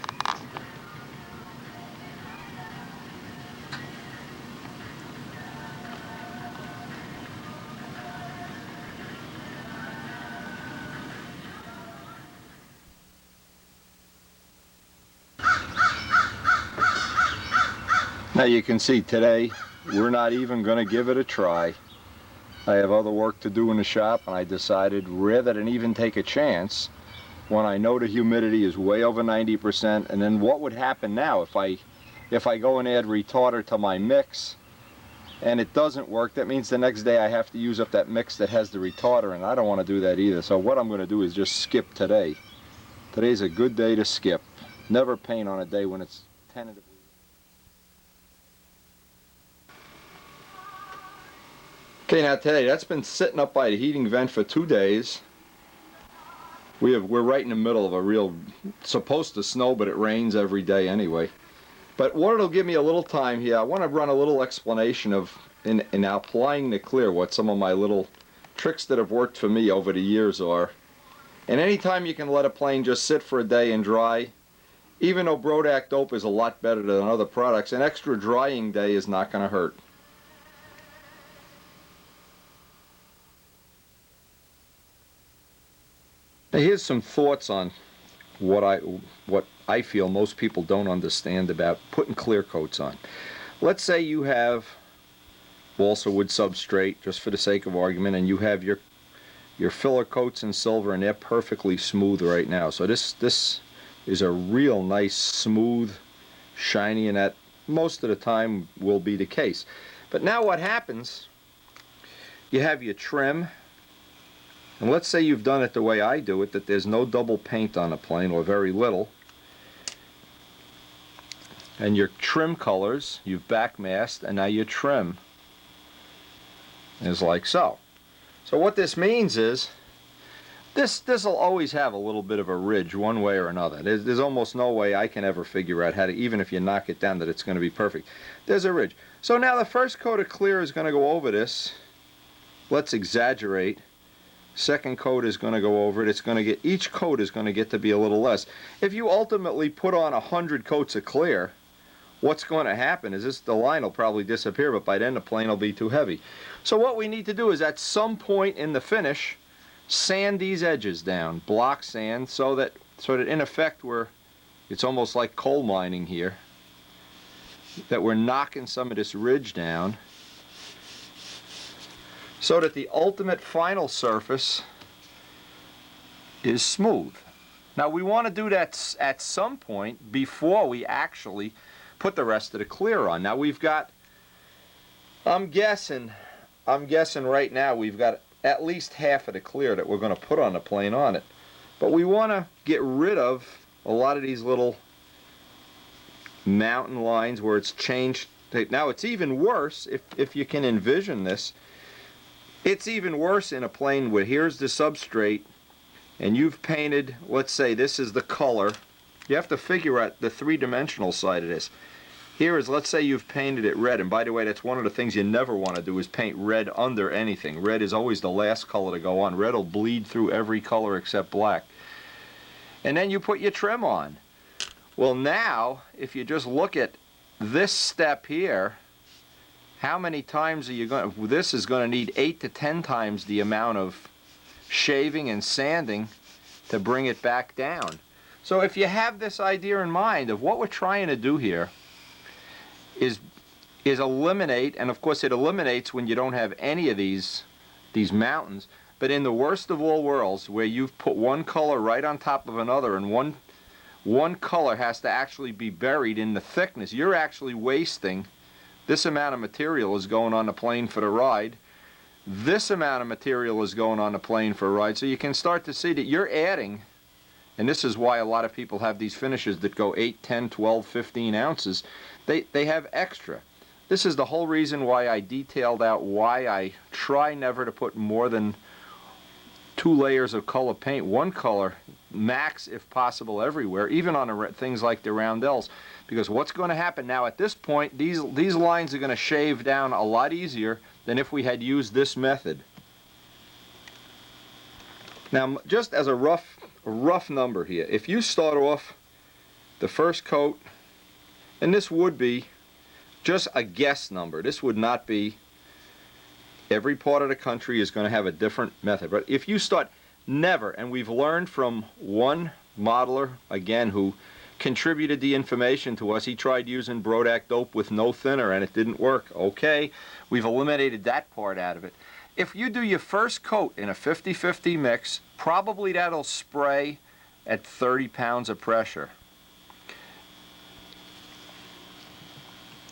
Now you can see today we're not even going to give it a try. I have other work to do in the shop, and I decided rather than even take a chance when I know the humidity is way over 90%, and then what would happen now if I go and add retarder to my mix and it doesn't work? That means the next day I have to use up that mix that has the retarder, and I don't want to do that either. So what I'm going to do is just skip today. Today's a good day to skip. Never paint on a day when it's tentatively. Okay, now today, that's been sitting up by the heating vent for 2 days. We're right in the middle of a real, it's supposed to snow, but it rains every day anyway. But what it'll give me a little time here, I want to run a little explanation of, in applying the clear, what some of my little tricks that have worked for me over the years are. And anytime you can let a plane just sit for a day and dry, even though Brodak Dope is a lot better than other products, an extra drying day is not going to hurt. Now here's some thoughts on what I feel most people don't understand about putting clear coats on. Let's say you have balsa wood substrate, just for the sake of argument, and you have your filler coats in silver, and they're perfectly smooth right now. So this is a real nice, smooth, shiny, and that most of the time will be the case. But now what happens, you have your trim. And let's say you've done it the way I do it, that there's no double paint on the plane, or very little. And your trim colors, you've backmasked, and now your trim is like so. So what this means is, this will always have a little bit of a ridge one way or another. There's almost no way I can ever figure out how to, even if you knock it down, that it's going to be perfect. There's a ridge. So now the first coat of clear is going to go over this. Let's exaggerate. Second coat is going to go over it. It's going to get, each coat is going to get to be a little less. If you ultimately put on 100 coats of clear, what's going to happen is the line will probably disappear, but by then the plane will be too heavy. So what we need to do is at some point in the finish, sand these edges down, block sand, so that in effect it's almost like coal mining here, that we're knocking some of this ridge down, so that the ultimate final surface is smooth. Now we want to do that at some point before we actually put the rest of the clear on. Now we've got, I'm guessing right now we've got at least half of the clear that we're going to put on the plane on it. But we want to get rid of a lot of these little mountain lines where it's changed. Now it's even worse if you can envision this. It's even worse in a plane where here's the substrate and you've painted, let's say this is the color. You have to figure out the three-dimensional side of this. Here is, let's say you've painted it red, and by the way, that's one of the things you never want to do, is paint red under anything. Red is always the last color to go on. Red will bleed through every color except black. And then you put your trim on. Well now, if you just look at this step here, how many times are you going to, this is going to need 8 to 10 times the amount of shaving and sanding to bring it back down. So if you have this idea in mind of what we're trying to do here is eliminate, and of course it eliminates when you don't have any of these mountains, but in the worst of all worlds, where you've put one color right on top of another and one color has to actually be buried in the thickness, you're actually wasting This amount of material is going on the plane for the ride. This amount of material is going on the plane for a ride. So you can start to see that you're adding, and this is why a lot of people have these finishes that go 8, 10, 12, 15 ounces. They have extra. This is the whole reason why I detailed out why I try never to put more than 2 layers of color paint, one color max if possible everywhere, even on things like the roundels, because what's going to happen now at this point, these lines are going to shave down a lot easier than if we had used this method. Now, just as a rough number here, if you start off the first coat, and this would be just a guess number, this would not be, every part of the country is going to have a different method, but if you start, never, and we've learned from one modeler, again, who contributed the information to us. He tried using Brodak Dope with no thinner and it didn't work. Okay, we've eliminated that part out of it. If you do your first coat in a 50-50 mix, probably that'll spray at 30 pounds of pressure.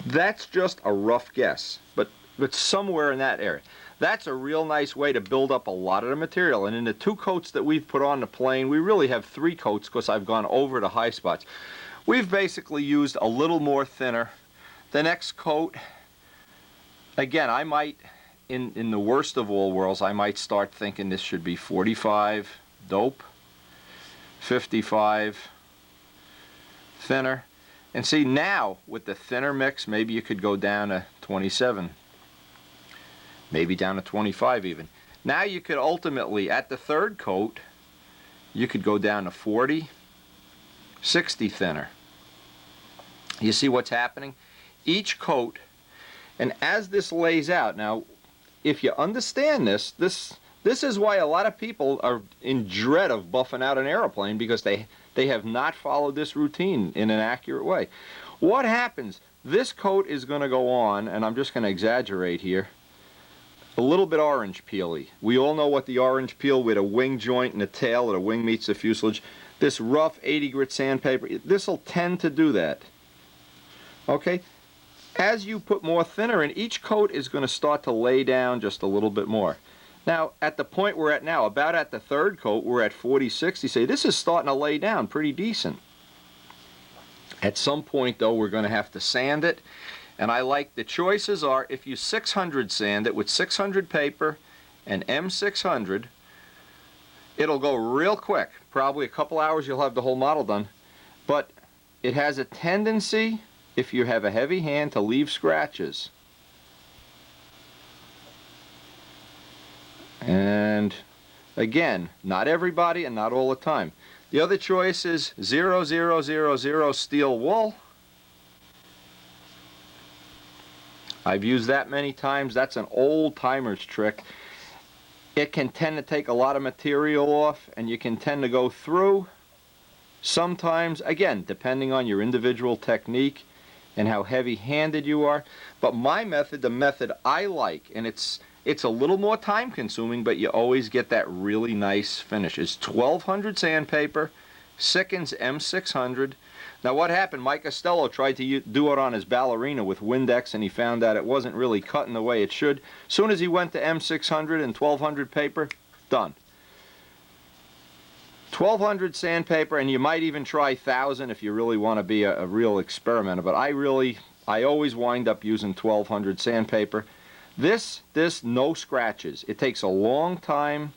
That's just a rough guess, but somewhere in that area. That's a real nice way to build up a lot of the material. And in the 2 coats that we've put on the plane, we really have 3 coats because I've gone over the high spots. We've basically used a little more thinner. The next coat, again, I might, in the worst of all worlds, I might start thinking this should be 45 dope, 55 thinner. And see, now with the thinner mix, maybe you could go down to 27, maybe down to 25 even. Now you could ultimately, at the 3rd coat, you could go down to 40, 60 thinner. You see what's happening? Each coat, and as this lays out, now if you understand this is why a lot of people are in dread of buffing out an airplane, because they have not followed this routine in an accurate way. What happens? This coat is going to go on, and I'm just going to exaggerate here, a little bit orange peely. We all know what the orange peel with a wing joint and a tail, or the wing meets the fuselage. This rough 80 grit sandpaper, this will tend to do that. Okay? As you put more thinner in, each coat is going to start to lay down just a little bit more. Now, at the point we're at now, about at the 3rd coat, we're at 40, 60. Say, this is starting to lay down pretty decent. At some point, though, we're going to have to sand it. And I like, the choices are, if you 600 sand it with 600 paper and M600, it'll go real quick. Probably a couple hours you'll have the whole model done. But it has a tendency, if you have a heavy hand, to leave scratches. And again, not everybody and not all the time. The other choice is 0000 steel wool. I've used that many times. That's an old timer's trick. It can tend to take a lot of material off, and you can tend to go through. Sometimes, again, depending on your individual technique and how heavy-handed you are. But my method, the method I like, and it's a little more time consuming, but you always get that really nice finish. It's 1200 sandpaper, Sikkens M600. Now what happened, Mike Costello tried to do it on his ballerina with Windex, and he found out it wasn't really cutting the way it should. As soon as he went to M600 and 1200 paper, done. 1200 sandpaper, and you might even try 1000 if you really want to be a real experimenter, but I always wind up using 1200 sandpaper. This no scratches. It takes a long time.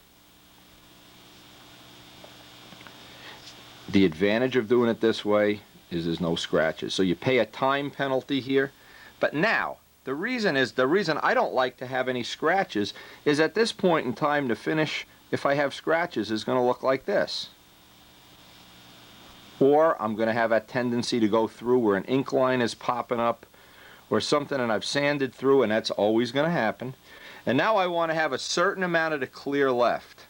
The advantage of doing it this way is there's no scratches. So you pay a time penalty here. But now, the reason I don't like to have any scratches is at this point in time, the finish, if I have scratches, is going to look like this. Or I'm going to have a tendency to go through where an ink line is popping up or something, and I've sanded through, and that's always going to happen. And now I want to have a certain amount of the clear left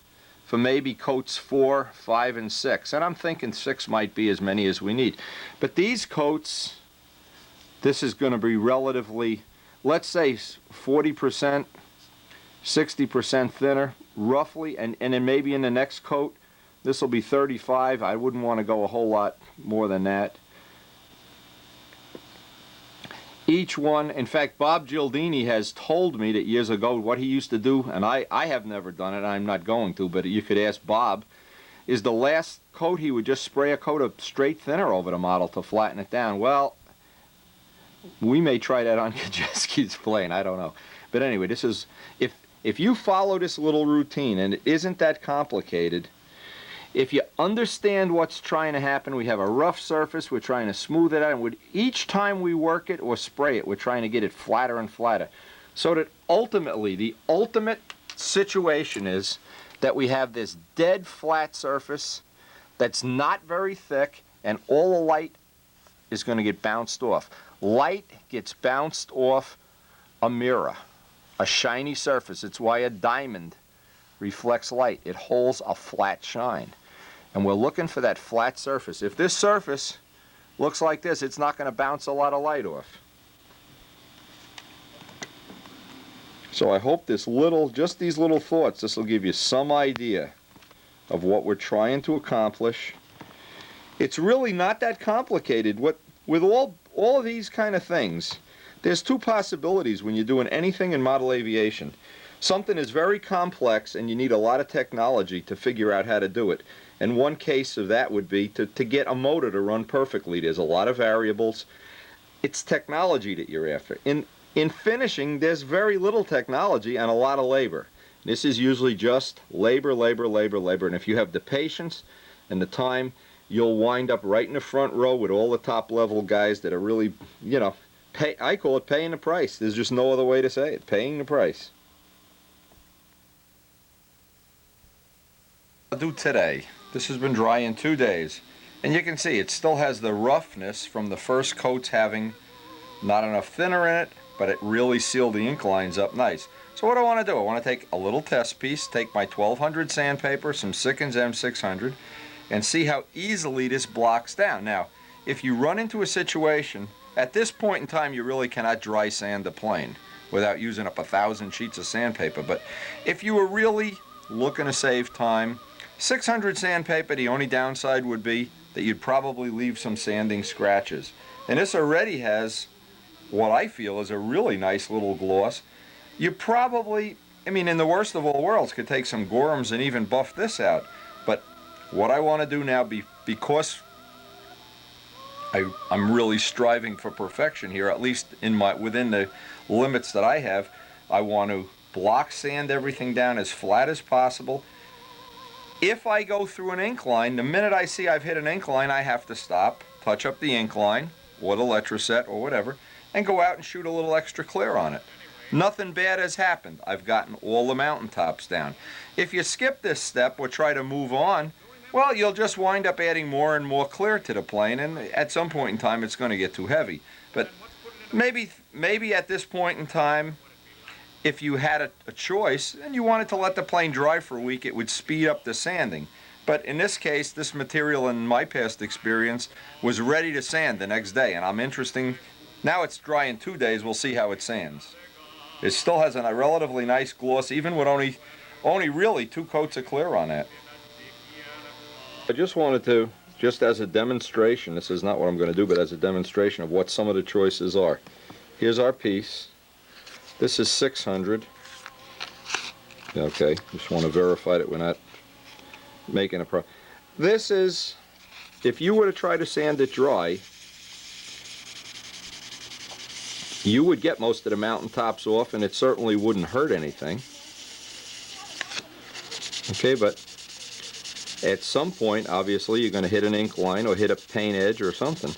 for maybe coats 4, 5, and 6. And I'm thinking 6 might be as many as we need. But these coats, this is going to be relatively, let's say 40%, 60% thinner, roughly, and then maybe in the next coat, this will be 35. I wouldn't want to go a whole lot more than that. Each one, in fact, Bob Gildini has told me that years ago what he used to do, and I have never done it, I'm not going to, but you could ask Bob, is the last coat he would just spray a coat of straight thinner over the model to flatten it down. Well, we may try that on Kajeski's plane, I don't know. But anyway, this is, if you follow this little routine, and it isn't that complicated, if you understand what's trying to happen, we have a rough surface, we're trying to smooth it out, and with each time we work it or spray it, we're trying to get it flatter and flatter. So that ultimately, the ultimate situation is that we have this dead flat surface that's not very thick, and all the light is going to get bounced off. Light gets bounced off a mirror, a shiny surface. It's why a diamond reflects light. It holds a flat shine. And we're looking for that flat surface. If this surface looks like this, it's not going to bounce a lot of light off. So I hope this little, just these little thoughts, this will give you some idea of what we're trying to accomplish. It's really not that complicated. With all of these kind of things, there's two possibilities when you're doing anything in model aviation. Something is very complex and you need a lot of technology to figure out how to do it. And one case of that would be to get a motor to run perfectly. There's a lot of variables. It's technology that you're after. In finishing, there's very little technology and a lot of labor. This is usually just labor, labor, labor, labor. And if you have the patience and the time, you'll wind up right in the front row with all the top level guys that are really, you know, I call it paying the price. There's just no other way to say it, paying the price. I'll do today. This has been dry in 2 days. And you can see it still has the roughness from the first coats having not enough thinner in it, but it really sealed the ink lines up nice. So what I want to do, I want to take a little test piece, take my 1200 sandpaper, some Sikkens M600, and see how easily this blocks down. Now, if you run into a situation, at this point in time you really cannot dry sand a plane without using up 1,000 sheets of sandpaper. But if you were really looking to save time, 600 sandpaper, the only downside would be that you'd probably leave some sanding scratches. And this already has what I feel is a really nice little gloss. You probably, I mean, in the worst of all worlds, could take some Gorhams and even buff this out. But what I want to do now, because I'm really striving for perfection here, at least within the limits that I have, I want to block sand everything down as flat as possible. If I go through an ink line, the minute I see I've hit an ink line, I have to stop, touch up the ink line, or the Letraset, or whatever, and go out and shoot a little extra clear on it. Nothing bad has happened. I've gotten all the mountaintops down. If you skip this step or try to move on, well, you'll just wind up adding more and more clear to the plane, and at some point in time it's going to get too heavy. But maybe at this point in time, if you had a choice and you wanted to let the plane dry for a week, it would speed up the sanding. But in this case, this material, in my past experience, was ready to sand the next day, and I'm interested. Now it's dry in 2 days, we'll see how it sands. It still has a relatively nice gloss, even with only really 2 coats of clear on that. I just wanted to, just as a demonstration, this is not what I'm going to do, but as a demonstration of what some of the choices are. Here's our piece. This is 600. Okay, just want to verify that we're not making a problem. This is, if you were to try to sand it dry, you would get most of the mountaintops off, and it certainly wouldn't hurt anything. Okay, but at some point, obviously, you're going to hit an ink line or hit a paint edge or something.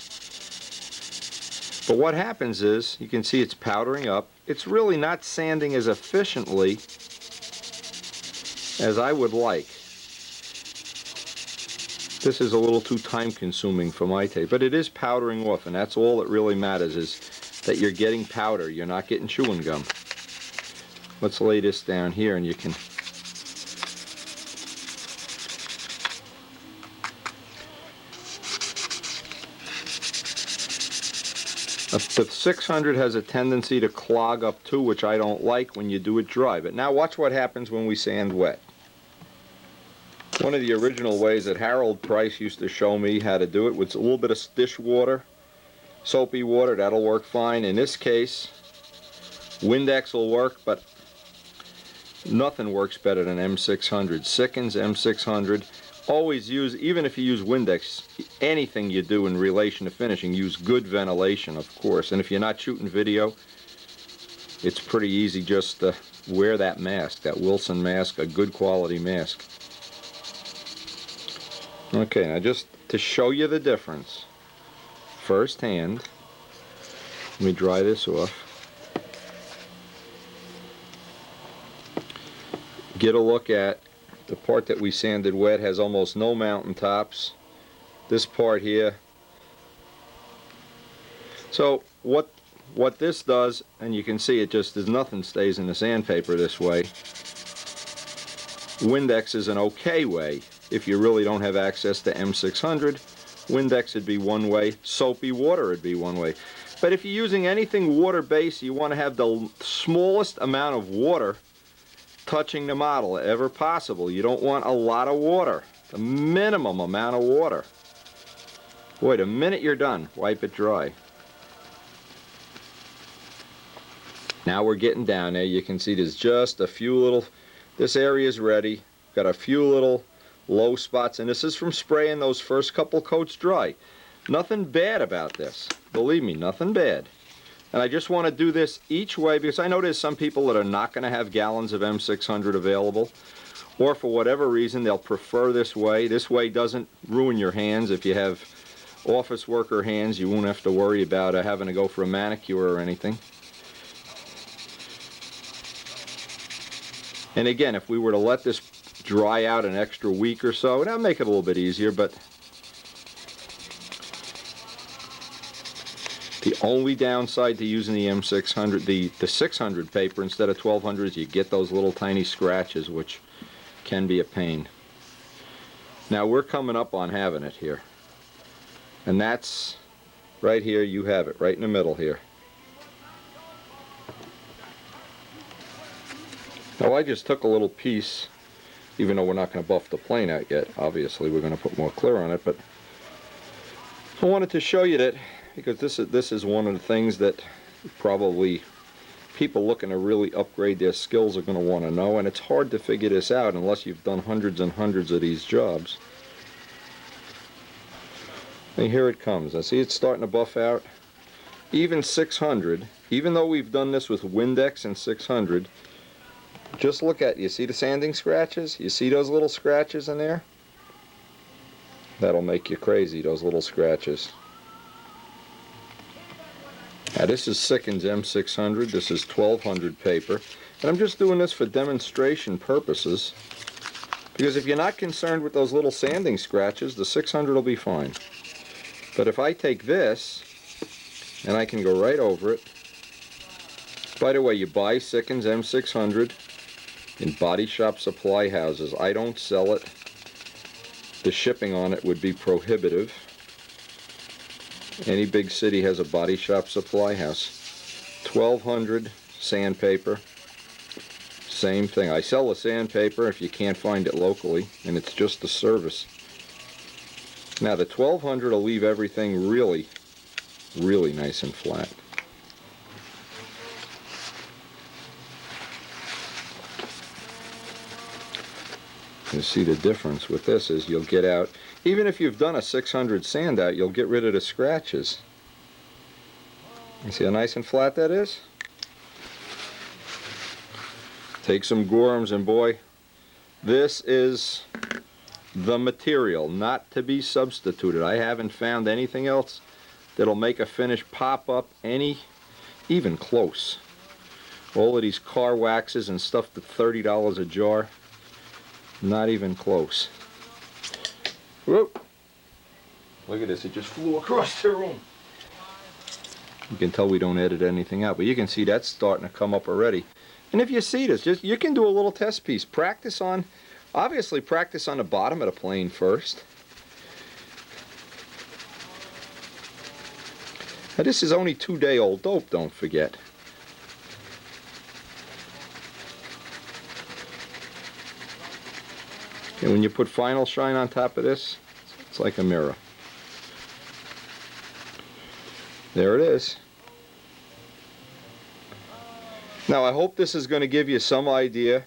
But what happens is, you can see it's powdering up. It's really not sanding as efficiently as I would like. This is a little too time-consuming for my taste, but it is powdering off, and that's all that really matters, is that you're getting powder. You're not getting chewing gum. Let's lay this down here, and you can... The 600 has a tendency to clog up too, which I don't like when you do it dry. But now watch what happens when we sand wet. One of the original ways that Harold Price used to show me how to do it was a little bit of dish water, soapy water, that'll work fine. In this case, Windex will work, but nothing works better than M600. Sikkens M600. Always use, even if you use Windex, anything you do in relation to finishing, use good ventilation, of course. And if you're not shooting video, it's pretty easy just to wear that mask, that Wilson mask, a good quality mask. Okay, now just to show you the difference, firsthand, let me dry this off. Get a look at the part that we sanded wet. Has almost no mountaintops. This part here. So what this does, and you can see it just is nothing stays in the sandpaper this way. Windex is an okay way. If you really don't have access to M600, Windex would be one way, soapy water would be one way. But if you're using anything water-based, you want to have the smallest amount of water touching the model ever possible. You don't want a lot of water, the minimum amount of water. Boy, the minute you're done, wipe it dry. Now we're getting down there. You can see there's just a few little, this area is ready. Got a few little low spots, and this is from spraying those first couple coats dry. Nothing bad about this. Believe me, nothing bad. And I just want to do this each way because I know there's some people that are not going to have gallons of M600 available, or for whatever reason they'll prefer this way. This way doesn't ruin your hands. If you have office worker hands, you won't have to worry about having to go for a manicure or anything. And again, if we were to let this dry out an extra week or so, that'll make it a little bit easier, but the only downside to using the M600, the 600 paper instead of 1200 is you get those little tiny scratches, which can be a pain. Now we're coming up on having it here. And that's right here, you have it, right in the middle here. Now I just took a little piece, even though we're not going to buff the plane out yet. Obviously we're going to put more clear on it, but I wanted to show you that because this is one of the things that probably people looking to really upgrade their skills are going to want to know, and it's hard to figure this out unless you've done hundreds and hundreds of these jobs. And here it comes. I see it's starting to buff out. Even 600, even though we've done this with Windex and 600, just look at, you see the sanding scratches? You see those little scratches in there? That'll make you crazy, those little scratches. Now this is Sikkens M600, this is 1200 paper, and I'm just doing this for demonstration purposes, because if you're not concerned with those little sanding scratches, the 600 will be fine. But if I take this, and I can go right over it, by the way, you buy Sikkens M600 in body shop supply houses. I don't sell it. The shipping on it would be prohibitive. Any big city has a body shop supply house. 1200 sandpaper, same thing. I sell the sandpaper if you can't find it locally, and it's just a service. Now the 1200 will leave everything really, really nice and flat. You see the difference with this is you'll get out, even if you've done a 600 sand out, you'll get rid of the scratches. You see how nice and flat that is? Take some Gorhams, and boy, this is the material, not to be substituted. I haven't found anything else that'll make a finish pop up even close. All of these car waxes and stuff that's $30 a jar, not even close. Whoop! Look at this, it just flew across the room. You can tell we don't edit anything out, but you can see that's starting to come up already. And if you see this, you can do a little test piece. Practice on, obviously practice on the bottom of the plane first. Now this is only 2-day-old dope, don't forget. And when you put final shine on top of this, it's like a mirror. There it is. Now I hope this is going to give you some idea.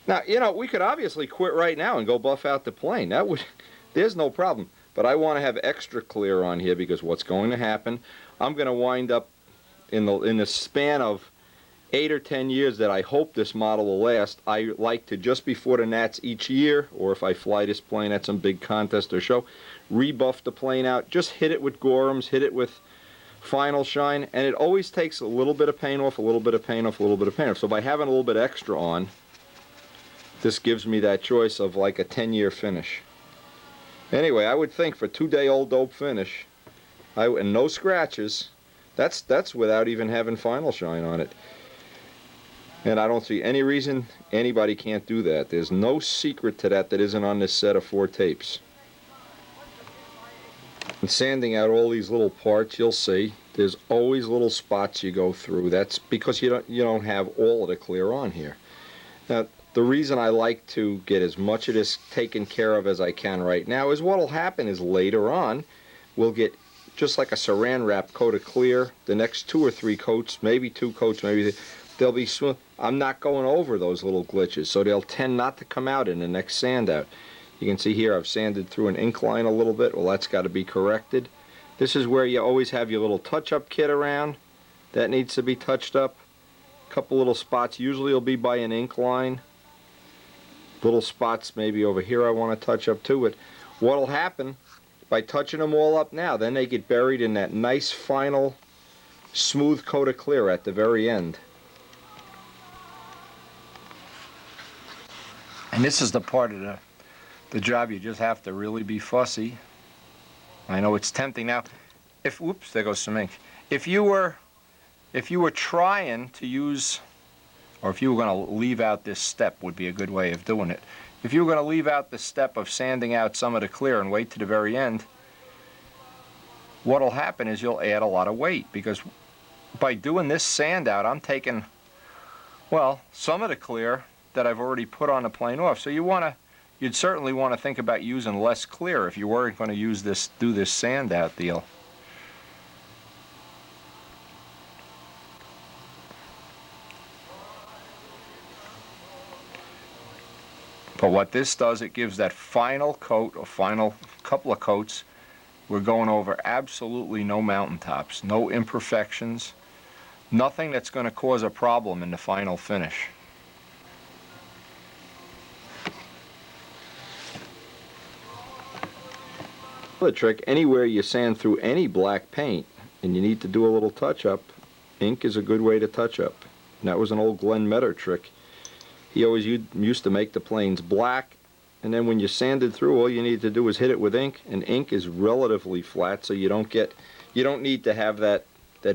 Now, you know, we could obviously quit right now and go buff out the plane. That would, there's no problem. But I want to have extra clear on here because what's going to happen, I'm going to wind up in the span of 8 or 10 years that I hope this model will last. I like to, just before the Nats each year, or if I fly this plane at some big contest or show, rebuff the plane out. Just hit it with Gorhams, hit it with Final Shine, and it always takes a little bit of paint off, a little bit of paint off, a little bit of paint off. So by having a little bit extra on, this gives me that choice of like a 10-year finish. Anyway, I would think for 2-day-old dope finish, and no scratches, that's without even having Final Shine on it. And I don't see any reason anybody can't do that. There's no secret to that isn't on this set of 4 tapes. And sanding out all these little parts, you'll see there's always little spots you go through. That's because you don't have all of the clear on here. Now, the reason I like to get as much of this taken care of as I can right now is what'll happen is later on we'll get just like a saran wrap coat of clear. The next 2 or 3 coats, maybe 2 coats, maybe they'll be smooth. I'm not going over those little glitches, so they'll tend not to come out in the next sand out. You can see here I've sanded through an ink line a little bit. Well, that's got to be corrected. This is where you always have your little touch-up kit around. That needs to be touched up. A couple little spots usually will be by an ink line. Little spots maybe over here I want to touch up too. But what'll happen by touching them all up now, then they get buried in that nice final smooth coat of clear at the very end. And this is the part of the job you just have to really be fussy. I know it's tempting now. If, whoops, there goes some ink. If you were trying to use, or if you were going to leave out this step, would be a good way of doing it. If you were going to leave out the step of sanding out some of the clear and wait to the very end, what'll happen is you'll add a lot of weight, because by doing this sand out, I'm taking, well, some of the clear that I've already put on the plane off. So you'd certainly want to think about using less clear if you weren't going to use this, do this sand out deal. But what this does, it gives that final coat, or final couple of coats. We're going over absolutely no mountaintops, no imperfections, nothing that's going to cause a problem in the final finish. The trick, anywhere you sand through any black paint and you need to do a little touch up, ink is a good way to touch up. And that was an old Glenn Metter trick. He always used to make the planes black, and then when you sanded through, all you need to do was hit it with ink, and ink is relatively flat, so you don't need to have that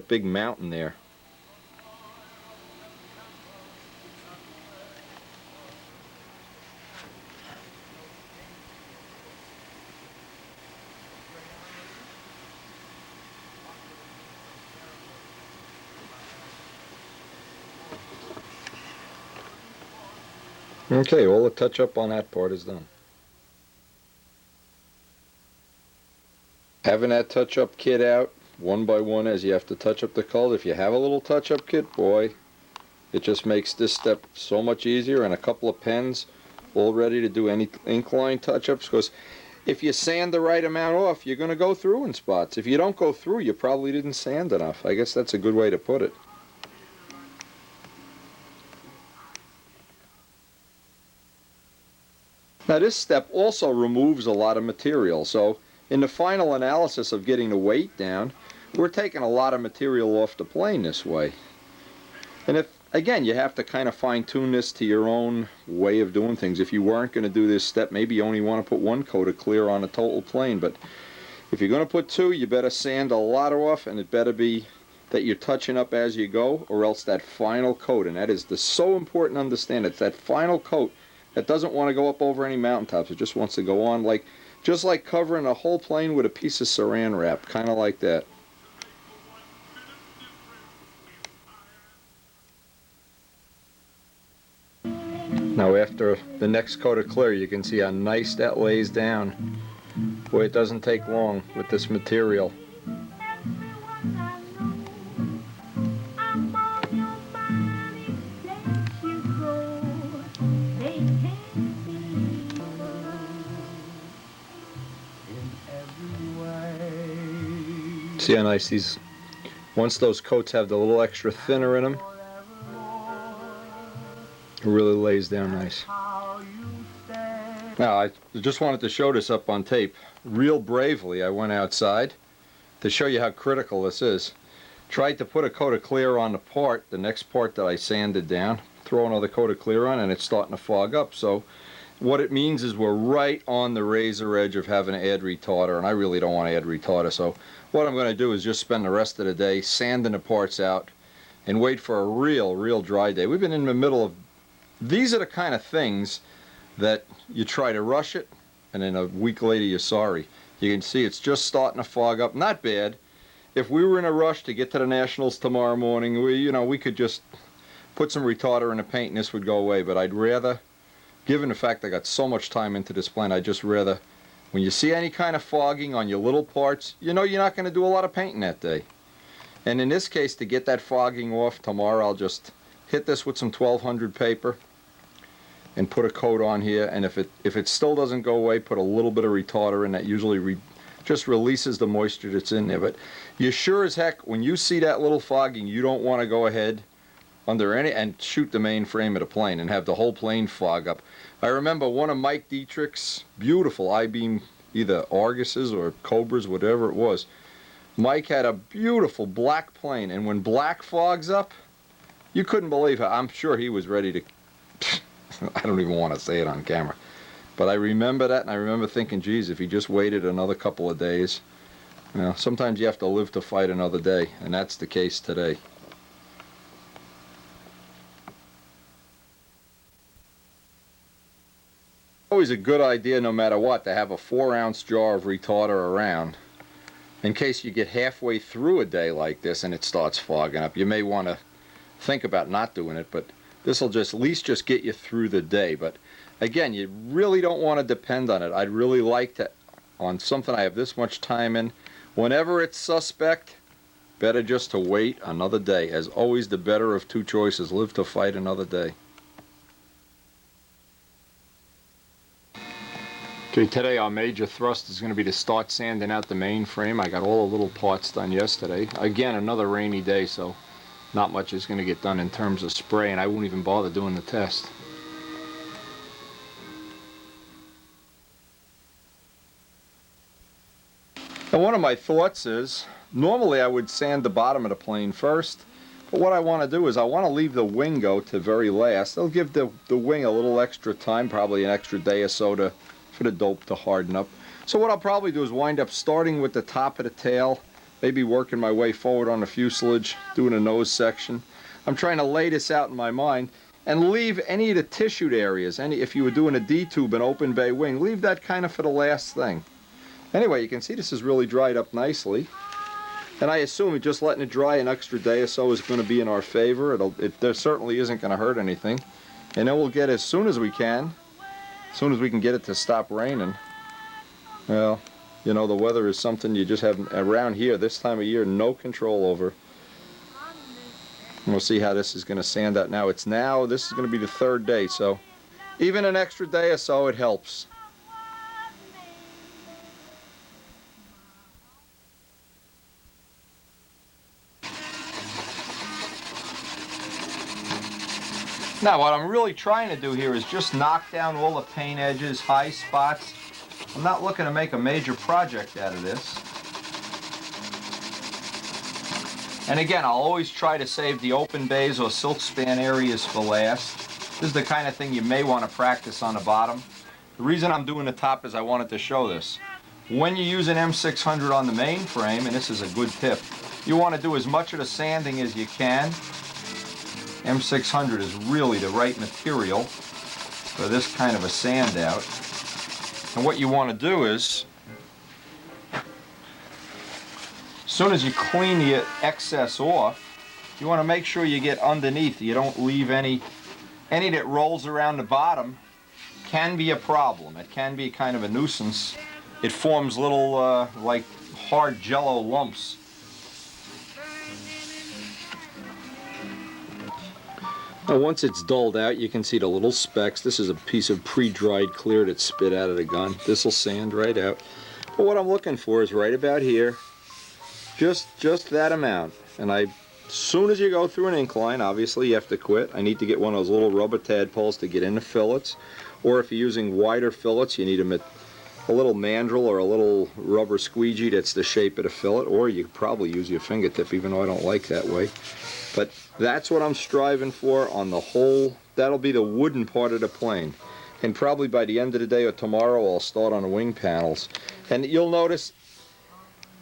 big mountain there. Okay, all the touch-up on that part is done. Having that touch-up kit out, one by one as you have to touch up the color. If you have a little touch-up kit, boy, it just makes this step so much easier, and a couple of pens all ready to do any ink line touch-ups, because if you sand the right amount off, you're going to go through in spots. If you don't go through, you probably didn't sand enough. I guess that's a good way to put it. Now this step also removes a lot of material, so in the final analysis of getting the weight down, we're taking a lot of material off the plane this way. And if, again, you have to kind of fine-tune this to your own way of doing things. If you weren't going to do this step, maybe you only want to put 1 coat of clear on a total plane, but if you're going to put 2, you better sand a lot off, and it better be that you're touching up as you go, or else that final coat, and that is so important to understand, it's that final coat that doesn't want to go up over any mountaintops. It just wants to go on just like covering a whole plane with a piece of saran wrap, kind of like that. Now after the next coat of clear, you can see how nice that lays down. Boy, it doesn't take long with this material. See how nice these, once those coats have the little extra thinner in them, it really lays down nice. Now, I just wanted to show this up on tape. Real bravely, I went outside to show you how critical this is. Tried to put a coat of clear on the part, the next part that I sanded down, throw another coat of clear on, and it's starting to fog up. So what it means is we're right on the razor edge of having to add retarder, and I really don't want to add retarder. So what I'm going to do is just spend the rest of the day sanding the parts out and wait for a real dry day. We've been in the middle of, these are the kind of things that you try to rush it, and then a week later you're sorry. You can see it's just starting to fog up. Not bad. If we were in a rush to get to the Nationals tomorrow morning, we could just put some retarder in the paint and this would go away. But I'd rather, given the fact I got so much time into this plant, I'd just rather, when you see any kind of fogging on your little parts, you know you're not going to do a lot of painting that day. And in this case, to get that fogging off tomorrow, I'll just hit this with some 1200 paper and put a coat on here, and if it still doesn't go away, put a little bit of retarder in. That usually just releases the moisture that's in there. But you sure as heck, when you see that little fogging, you don't want to go ahead under any and shoot the main frame of the plane and have the whole plane fog up. I remember one of Mike Dietrich's beautiful I-beam, either Arguses or Cobras, whatever it was. Mike had a beautiful black plane, and when black fogs up, you couldn't believe how, I'm sure he was ready to I don't even want to say it on camera. But I remember that, and I remember thinking, geez, if he just waited another couple of days. You know, sometimes you have to live to fight another day, and that's the case today. Always a good idea, no matter what, to have a 4-ounce jar of retarder around. In case you get halfway through a day like this and it starts fogging up, you may want to think about not doing it, but this will just at least just get you through the day. But again, you really don't want to depend on it. I'd really like to, on something I have this much time in, whenever it's suspect, better just to wait another day. As always, the better of two choices, live to fight another day. Okay, today our major thrust is going to be to start sanding out the main frame. I got all the little parts done yesterday. Again, another rainy day, so not much is going to get done in terms of spray, and I won't even bother doing the test. And one of my thoughts is, normally I would sand the bottom of the plane first, but what I want to do is I want to leave the wing go to very last. It'll give the wing a little extra time, probably an extra day or so for the dope to harden up. So what I'll probably do is wind up starting with the top of the tail, maybe working my way forward on the fuselage, doing a nose section. I'm trying to lay this out in my mind and leave any of the tissued areas, if you were doing a D-tube, an open bay wing, leave that kind of for the last thing. Anyway, you can see this is really dried up nicely. And I assume just letting it dry an extra day or so is going to be in our favor. There certainly isn't going to hurt anything. And then we'll get, as soon as we can get it to stop raining. Well, you know, the weather is something you just have around here this time of year no control over. And we'll see how this is going to sand out now. This is going to be the third day, so even an extra day or so, it helps. Now what I'm really trying to do here is just knock down all the paint edges, high spots. I'm not looking to make a major project out of this. And again, I'll always try to save the open bays or silk span areas for last. This is the kind of thing you may want to practice on the bottom. The reason I'm doing the top is I wanted to show this. When you use an M600 on the main frame, and this is a good tip, you want to do as much of the sanding as you can. M600 is really the right material for this kind of a sand out. And what you want to do is, as soon as you clean the excess off, you want to make sure you get underneath. You don't leave any that rolls around the bottom. Can be a problem. It can be kind of a nuisance. It forms little like hard jello lumps. Now once it's dulled out, you can see the little specks. This is a piece of pre-dried clear that spit out of the gun. This will sand right out. But what I'm looking for is right about here. Just that amount. And as soon as you go through an incline, obviously you have to quit. I need to get one of those little rubber tadpoles to get in the fillets. Or if you're using wider fillets, you need them at a little mandrel or a little rubber squeegee that's the shape of the fillet. Or you could probably use your fingertip, even though I don't like that way. But that's what I'm striving for on the whole. That'll be the wooden part of the plane. And probably by the end of the day or tomorrow, I'll start on the wing panels. And you'll notice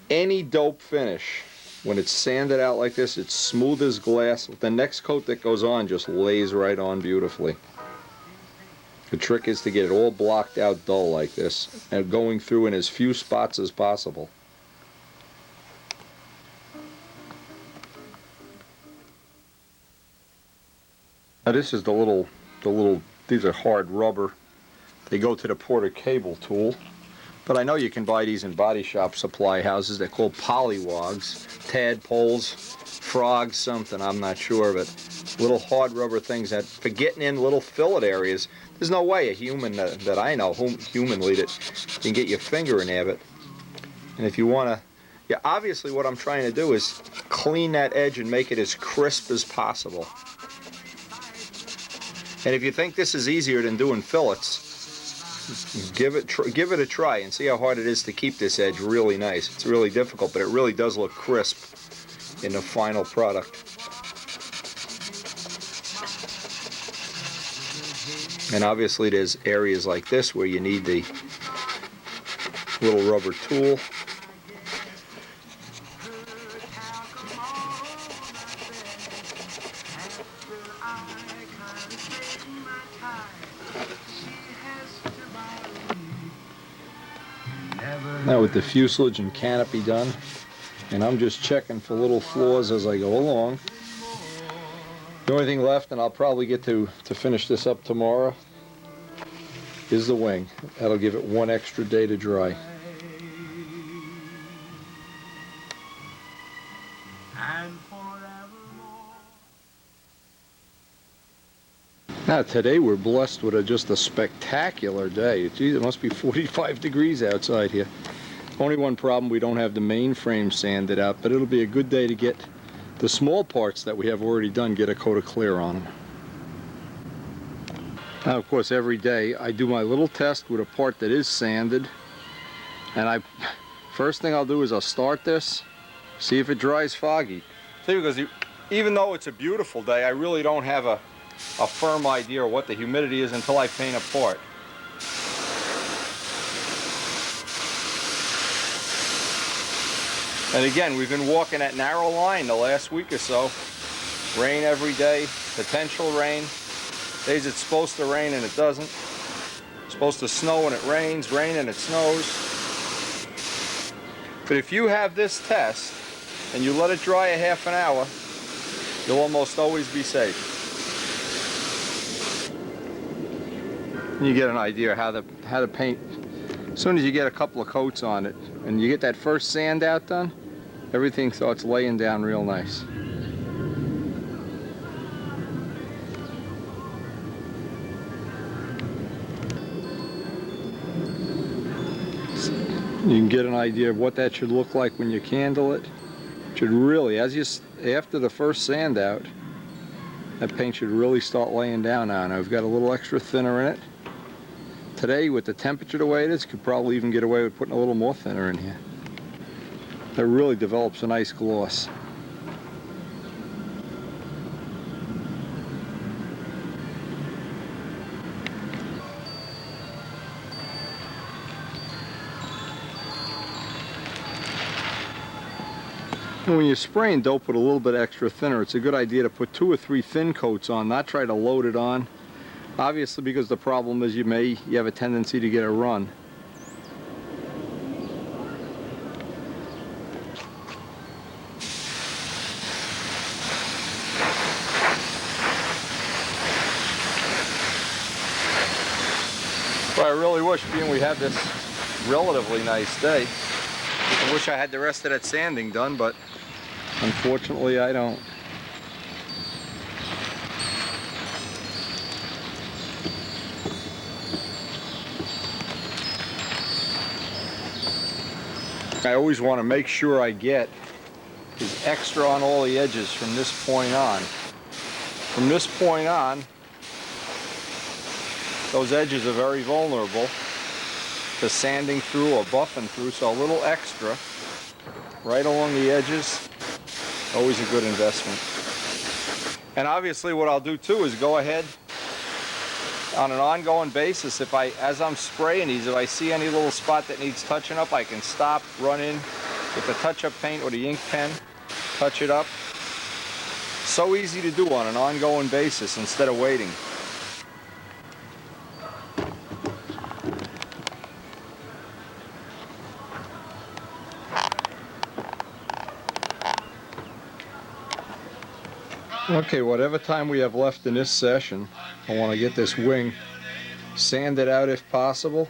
any dope finish, when it's sanded out like this, it's smooth as glass. The next coat that goes on just lays right on beautifully. The trick is to get it all blocked out dull like this and going through in as few spots as possible. Now this is the little, these are hard rubber. They go to the Porter cable tool. But I know you can buy these in body shop supply houses. They're called pollywogs, tadpoles, frogs, something, I'm not sure. But little hard rubber things that, for getting in little fillet areas, there's no way a human that I know, humanly, that can get your finger in there. But, and if you want to, yeah, obviously what I'm trying to do is clean that edge and make it as crisp as possible. And if you think this is easier than doing fillets, give it a try and see how hard it is to keep this edge really nice. It's really difficult, but it really does look crisp in the final product. And obviously there's areas like this where you need the little rubber tool. Now with the fuselage and canopy done, and I'm just checking for little flaws as I go along. The only thing left, and I'll probably get to finish this up tomorrow, is the wing. That'll give it one extra day to dry. Now today we're blessed with just a spectacular day. Geez, it must be 45 degrees outside here. Only one problem, we don't have the mainframe sanded out, but it'll be a good day to get the small parts that we have already done, get a coat of clear on them. Now of course every day I do my little test with a part that is sanded, and first thing I'll do is I'll start this, see if it dries foggy. See, because even though it's a beautiful day, I really don't have a firm idea of what the humidity is until I paint a part. And again, we've been walking that narrow line the last week or so. Rain every day, potential rain. Days it's supposed to rain and it doesn't. It's supposed to snow and it rains, rain and it snows. But if you have this test and you let it dry a half an hour, you'll almost always be safe. You get an idea how to paint. As soon as you get a couple of coats on it and you get that first sand out done, everything starts laying down real nice. You can get an idea of what that should look like when you candle it. It should really, after the first sand out, that paint should really start laying down now. I've got a little extra thinner in it. Today, with the temperature the way it is, could probably even get away with putting a little more thinner in here. That really develops a nice gloss. And when you're spraying dope with a little bit extra thinner, it's a good idea to put 2 or 3 thin coats on, not try to load it on. Obviously, because the problem is you have a tendency to get a run. But I really wish, being we have this relatively nice day, I wish I had the rest of that sanding done, but unfortunately I don't. I always want to make sure I get is extra on all the edges from this point on. From this point on, those edges are very vulnerable to sanding through or buffing through, so a little extra right along the edges, always a good investment. And obviously what I'll do too is go ahead on an ongoing basis. As I'm spraying these, if I see any little spot that needs touching up, I can stop, run in with the touch-up paint or the ink pen, touch it up. So easy to do on an ongoing basis instead of waiting. Okay, whatever time we have left in this session, I want to get this wing sanded out if possible,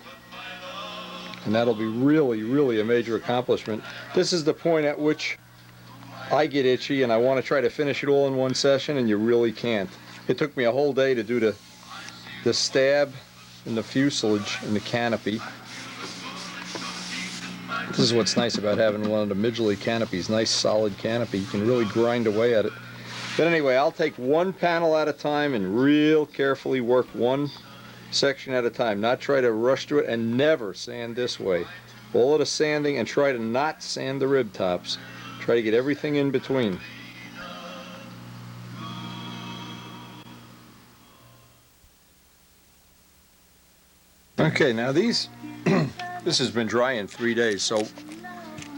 and that'll be really, really a major accomplishment. This is the point at which I get itchy and I want to try to finish it all in one session, and you really can't. It took me a whole day to do the stab and the fuselage and the canopy. This is what's nice about having one of the Midgley canopies, nice solid canopy. You can really grind away at it. But anyway, I'll take one panel at a time and real carefully work one section at a time. Not try to rush through it, and never sand this way. All of the sanding, and try to not sand the rib tops. Try to get everything in between. Okay, now this has been dry in 3 days, so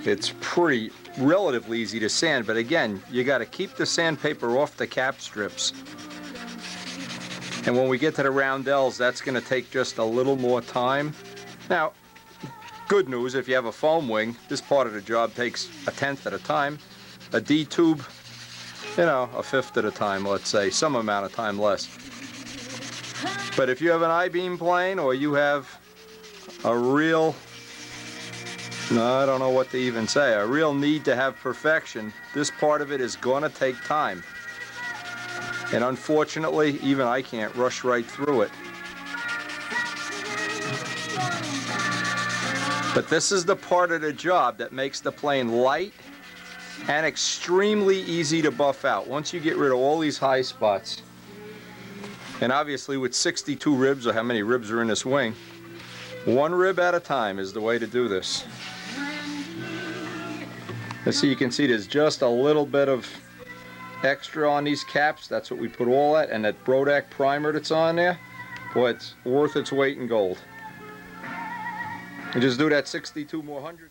it's pretty relatively easy to sand, but again, you got to keep the sandpaper off the cap strips. And when we get to the roundels, that's going to take just a little more time. Now, good news, if you have a foam wing, this part of the job takes 1/10 at a time. A D tube, you know, 1/5 at a time, let's say, some amount of time less. But if you have an I-beam plane, or you have a real, I don't know what to even say, a real need to have perfection, this part of it is going to take time. And unfortunately, even I can't rush right through it. But this is the part of the job that makes the plane light and extremely easy to buff out. Once you get rid of all these high spots, and obviously with 62 ribs, or how many ribs are in this wing, one rib at a time is the way to do this. And so you can see there's just a little bit of extra on these caps. That's what we put all at, and that Brodak primer that's on there, boy, it's worth its weight in gold. And just do that 62 more hundred.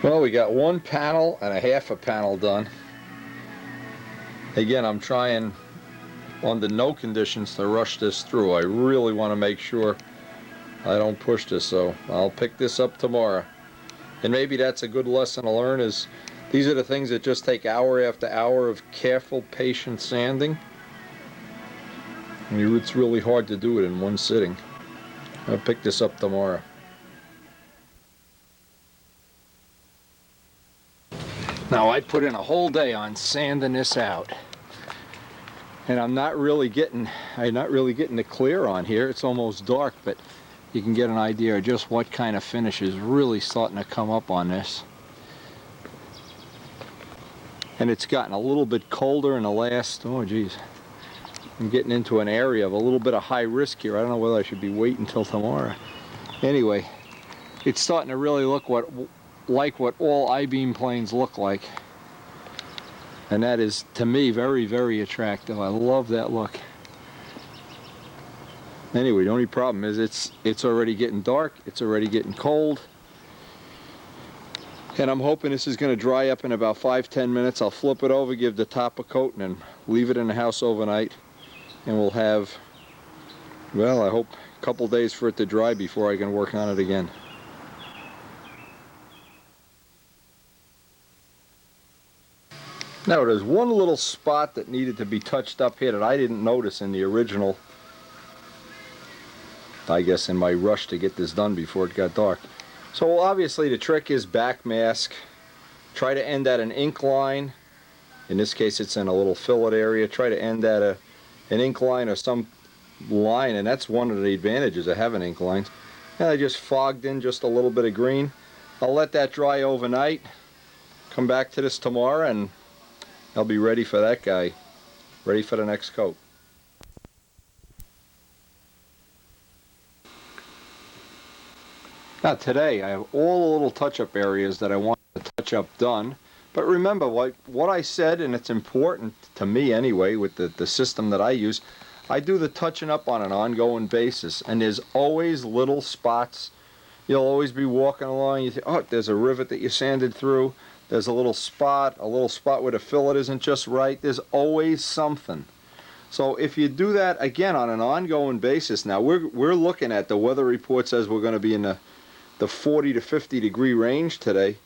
Well, we got one panel and a half a panel done. Again, I'm trying under no conditions to rush this through. I really want to make sure I don't push this, so I'll pick this up tomorrow. And maybe that's a good lesson to learn, is these are the things that just take hour after hour of careful, patient sanding. I mean, it's really hard to do it in one sitting. I'll pick this up tomorrow. Now, I put in a whole day on sanding this out, and I'm not really getting the clear on here. It's almost dark, but you can get an idea of just what kind of finish is really starting to come up on this. And it's gotten a little bit colder in the last, oh geez, I'm getting into an area of a little bit of high risk here. I don't know whether I should be waiting until tomorrow. Anyway, it's starting to really look like what all I-beam planes look like. And that is, to me, very, very attractive. I love that look. Anyway, the only problem is it's already getting dark, it's already getting cold. And I'm hoping this is going to dry up in about 5-10 minutes. I'll flip it over, give the top a coat, and then leave it in the house overnight. And we'll have, well, I hope a couple days for it to dry before I can work on it again. Now, there's one little spot that needed to be touched up here that I didn't notice in the original, I guess in my rush to get this done before it got dark. So obviously the trick is back mask. Try to end at an ink line. In this case it's in a little fillet area. Try to end at an ink line or some line, and that's one of the advantages of having ink lines. And I just fogged in just a little bit of green. I'll let that dry overnight. Come back to this tomorrow and I'll be ready for that guy. Ready for the next coat. Now today I have all the little touch-up areas that I want the touch-up done. But remember what I said, and it's important to me anyway with the system that I use. I do the touching up on an ongoing basis, and there's always little spots. You'll always be walking along, you think, oh, there's a rivet that you sanded through. There's a little spot where the fillet isn't just right. There's always something. So if you do that, again, on an ongoing basis, now we're looking at, the weather report says we're going to be in the 40 to 50 degree range today.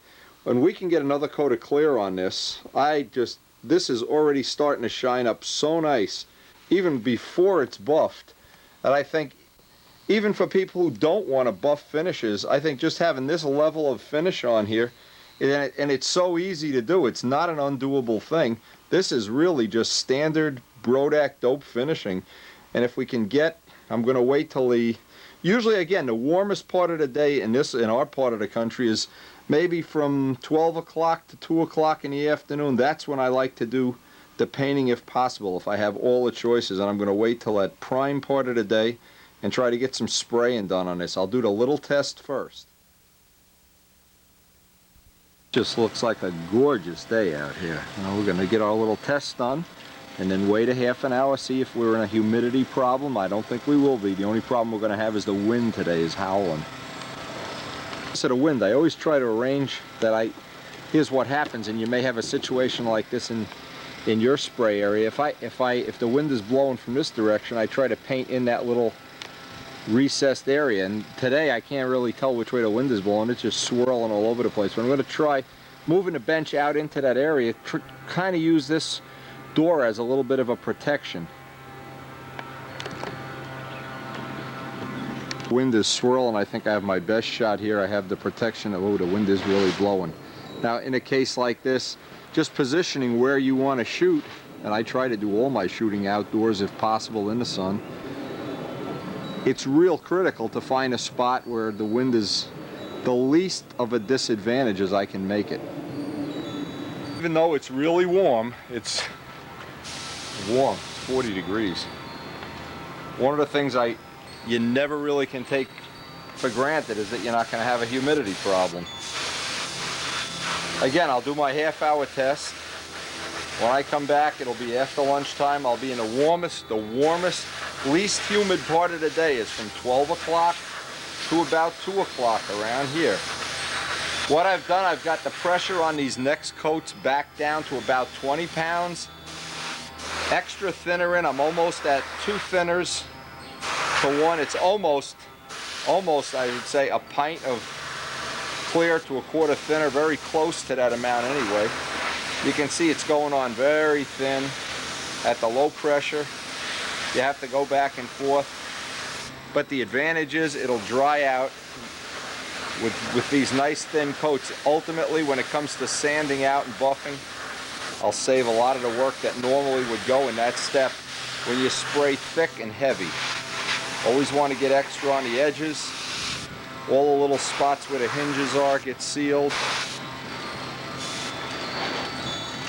When we can get another coat of clear on this, this is already starting to shine up so nice, even before it's buffed, that I think even for people who don't want to buff finishes, I think just having this level of finish on here, and it's so easy to do, it's not an undoable thing. This is really just standard Brodak Dope finishing. And if we can get, I'm going to wait till usually again, the warmest part of the day in our part of the country is maybe from 12 o'clock to 2 o'clock in the afternoon. That's when I like to do the painting if possible, if I have all the choices. And I'm going to wait till that prime part of the day and try to get some spraying done on this. I'll do the little test first. Just looks like a gorgeous day out here. Now we're going to get our little test done and then wait a half an hour, see if we're in a humidity problem. I don't think we will be. The only problem we're going to have is the wind today is howling. So the wind, I always try to arrange that here's what happens, and you may have a situation like this in your spray area. If the wind is blowing from this direction, I try to paint in that little recessed area. And today I can't really tell which way the wind is blowing. It's just swirling all over the place. But I'm going to try moving the bench out into that area, kind of use this door as a little bit of a protection. Wind is swirling. I think I have my best shot here. I have the protection that, oh, the wind is really blowing. Now in a case like this, just positioning where you want to shoot, and I try to do all my shooting outdoors if possible in the sun, it's real critical to find a spot where the wind is the least of a disadvantage as I can make it. Even though it's really warm, it's warm, 40 degrees. One of the things you never really can take for granted is that you're not going to have a humidity problem. Again, I'll do my half-hour test. When I come back, it'll be after lunchtime. I'll be in the warmest, least humid part of the day is from 12 o'clock to about 2 o'clock around here. What I've done, I've got the pressure on these next coats back down to about 20 pounds. Extra thinner in, I'm almost at 2 thinners to 1. It's almost, I would say, a pint of clear to a quarter thinner, very close to that amount anyway. You can see it's going on very thin at the low pressure. You have to go back and forth. But the advantage is it'll dry out with these nice thin coats. Ultimately, when it comes to sanding out and buffing, I'll save a lot of the work that normally would go in that step when you spray thick and heavy. Always want to get extra on the edges. All the little spots where the hinges are get sealed.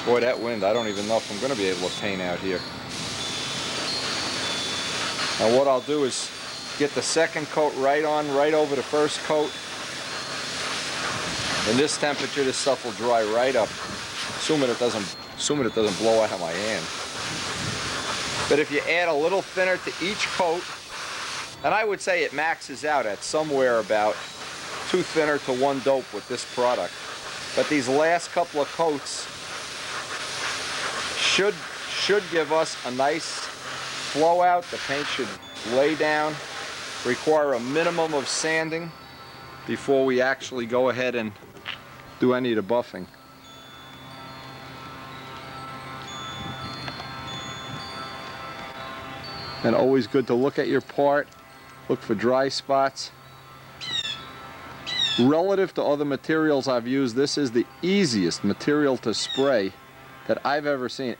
Boy, that wind, I don't even know if I'm going to be able to paint out here. Now what I'll do is get the second coat right over the first coat. In this temperature, this stuff will dry right up, assuming it doesn't blow out of my hand. But if you add a little thinner to each coat, and I would say it maxes out at somewhere about 2 thinner to 1 dope with this product. But these last couple of coats should give us a nice flow out. The paint should lay down, require a minimum of sanding before we actually go ahead and do any of the buffing. And always good to look at your part, look for dry spots. Relative to other materials I've used, this is the easiest material to spray that I've ever seen.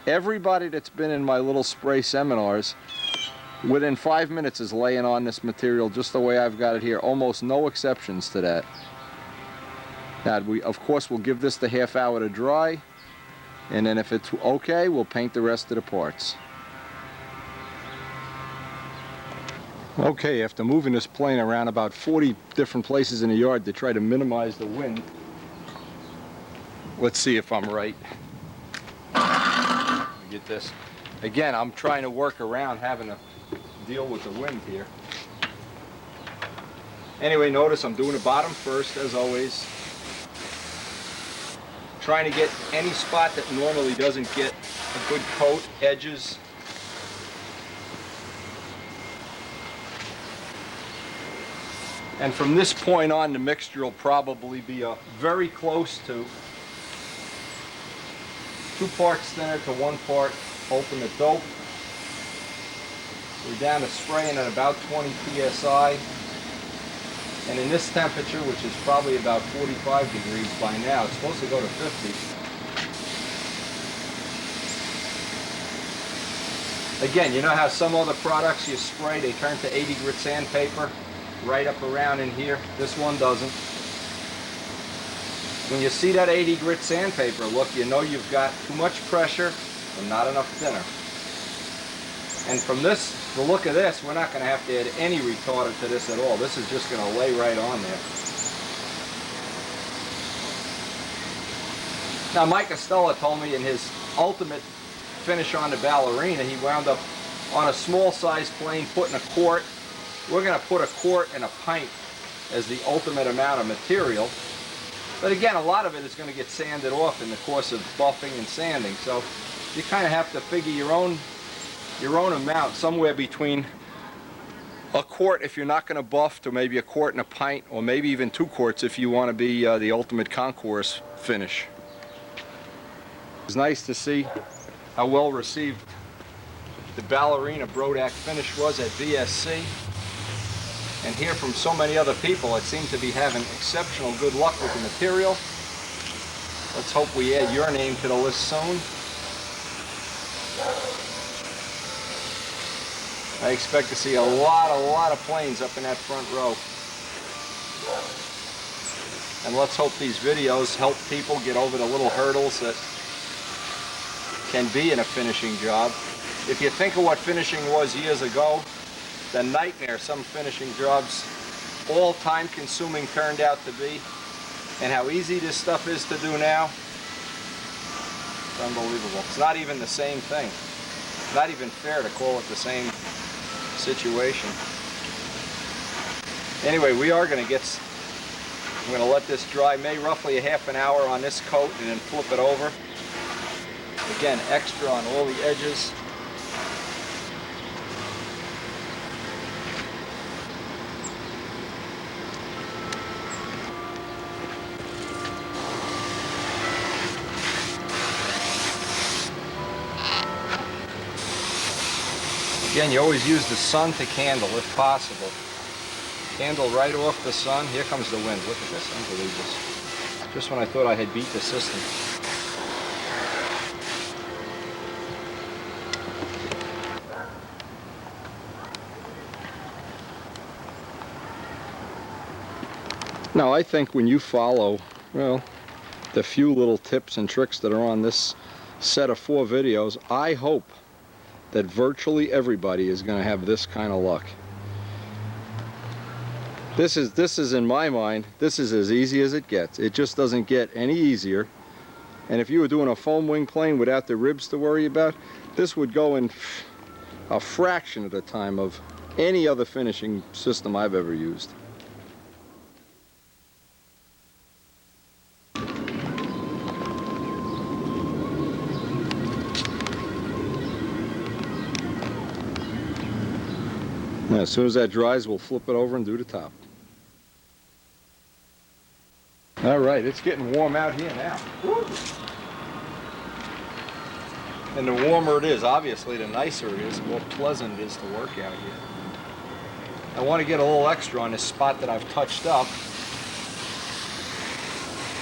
Everybody that's been in my little spray seminars within 5 minutes is laying on this material just the way I've got it here. Almost no exceptions to that. Now we of course will give this the half hour to dry, and then if it's okay, we'll paint the rest of the parts. Okay, after moving this plane around about 40 different places in the yard to try to minimize the wind, let's see if I'm right. Let me get this. Again, I'm trying to work around having to deal with the wind here. Anyway, notice I'm doing the bottom first, as always. Trying to get any spot that normally doesn't get a good coat, edges. And from this point on, the mixture will probably be very close to 2 parts thinner to 1 part ultimate dope. We're down to spraying at about 20 psi. And in this temperature, which is probably about 45 degrees by now, it's supposed to go to 50. Again, you know how some other products you spray, they turn to 80 grit sandpaper right up around in here? This one doesn't. When you see that 80 grit sandpaper look, you know you've got too much pressure and not enough thinner. And from this, the look of this, we're not going to have to add any retarder to this at all. This is just going to lay right on there. Now Mike Estella told me in his ultimate finish on the ballerina, he wound up on a small size plane putting a quart. We're going to put a quart and a pint as the ultimate amount of material. But again, a lot of it is going to get sanded off in the course of buffing and sanding. So you kind of have to figure your own amount, somewhere between a quart if you're not going to buff, to maybe a quart and a pint, or maybe even 2 quarts if you want to be the ultimate concourse finish. It's nice to see how well received the ballerina Brodak finish was at VSC, and hear from so many other people that seem to be having exceptional good luck with the material. Let's hope we add your name to the list soon. I expect to see a lot of planes up in that front row. And let's hope these videos help people get over the little hurdles that can be in a finishing job. If you think of what finishing was years ago, the nightmare some finishing jobs, all time consuming, turned out to be, and how easy this stuff is to do now, it's unbelievable. It's not even the same thing. It's not even fair to call it the same situation. Anyway, we are going to get, I'm going to let this dry, maybe roughly a half an hour on this coat, and then flip it over. Again, extra on all the edges. Again, you always use the sun to candle if possible. Candle right off the sun. Here comes the wind. Look at this. Unbelievable. Just when I thought I had beat the system. Now, I think when you follow, well, the few little tips and tricks that are on this set of 4 videos, I hope that virtually everybody is going to have this kind of luck. This is in my mind, this is as easy as it gets. It just doesn't get any easier. And if you were doing a foam wing plane without the ribs to worry about, this would go in a fraction of the time of any other finishing system I've ever used. Now, as soon as that dries, we'll flip it over and do the top. All right, it's getting warm out here now. Woo! And the warmer it is, obviously, the nicer it is, the more pleasant it is to work out here. I want to get a little extra on this spot that I've touched up.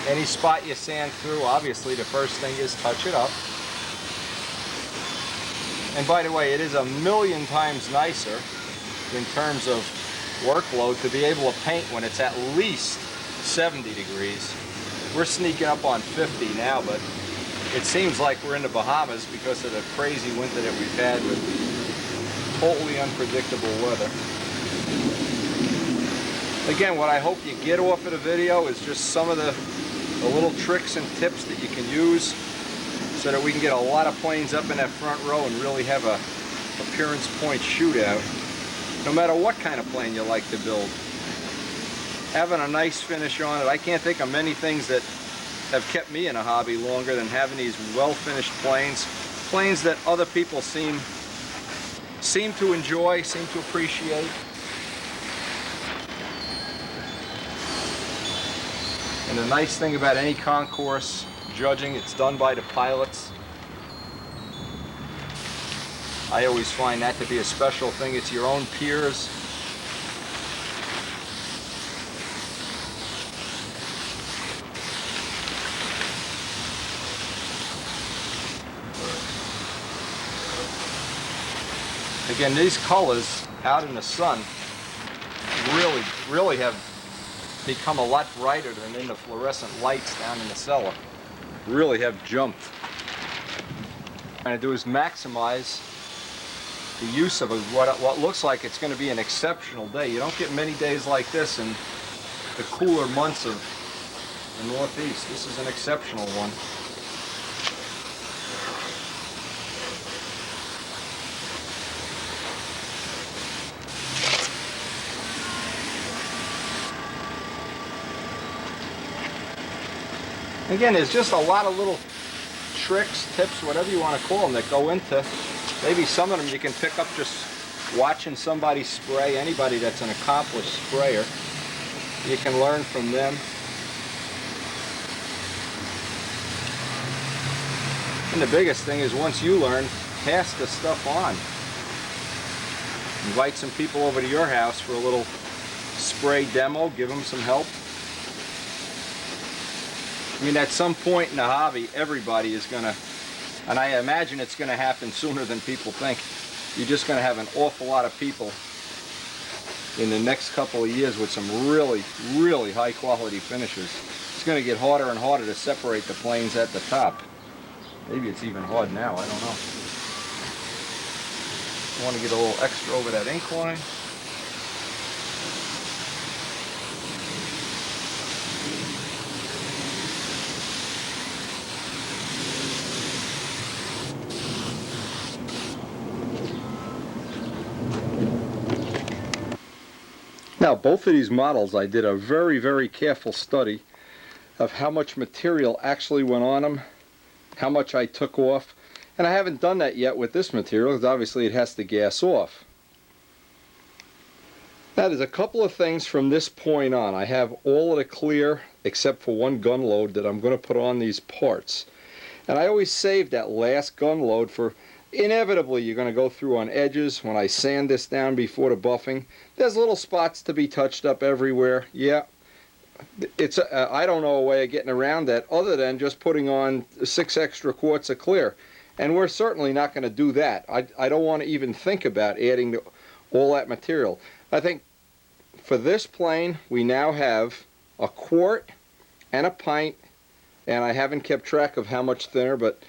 Any spot you sand through, obviously, the first thing is touch it up. And by the way, it is a million times nicer in terms of workload to be able to paint when it's at least 70 degrees. We're sneaking up on 50 now, but it seems like we're in the Bahamas because of the crazy winter that we've had with totally unpredictable weather. Again, what I hope you get off of the video is just some of the little tricks and tips that you can use so that we can get a lot of planes up in that front row and really have a appearance point shootout, no matter what kind of plane you like to build. Having a nice finish on it, I can't think of many things that have kept me in a hobby longer than having these well-finished planes that other people seem to enjoy, seem to appreciate. And the nice thing about any concourse judging, it's done by the pilots. I always find that to be a special thing. It's your own peers. Again, these colors out in the sun really have become a lot brighter than in the fluorescent lights down in the cellar. Really have jumped. What I'm going to do is maximize the use of what looks like it's going to be an exceptional day. You don't get many days like this in the cooler months of the Northeast. This is an exceptional one. Again, there's just a lot of little tricks, tips, whatever you want to call them, that go into, maybe some of them you can pick up just watching somebody spray. Anybody that's an accomplished sprayer, you can learn from them. And the biggest thing is once you learn, pass the stuff on. Invite some people over to your house for a little spray demo, give them some help. I mean, at some point in the hobby, everybody is going to, and I imagine it's going to happen sooner than people think, you're just going to have an awful lot of people in the next couple of years with some really high quality finishes. It's going to get harder and harder to separate the planes at the top. Maybe it's even hard now, I don't know. I want to get a little extra over that ink line. Now, both of these models, I did a very careful study of how much material actually went on them, how much I took off, and I haven't done that yet with this material because obviously it has to gas off. Now, there's a couple of things from this point on. I have all of the clear except for one gun load that I'm going to put on these parts. And I always save that last gun load for, inevitably you're going to go through on edges. When I sand this down before the buffing, there's little spots to be touched up everywhere. Yeah, it's I don't know a way of getting around that other than just putting on 6 extra quarts of clear. And we're certainly not going to do that. I don't want to even think about adding all that material. I think for this plane we now have a quart and a pint, and I haven't kept track of how much thinner, but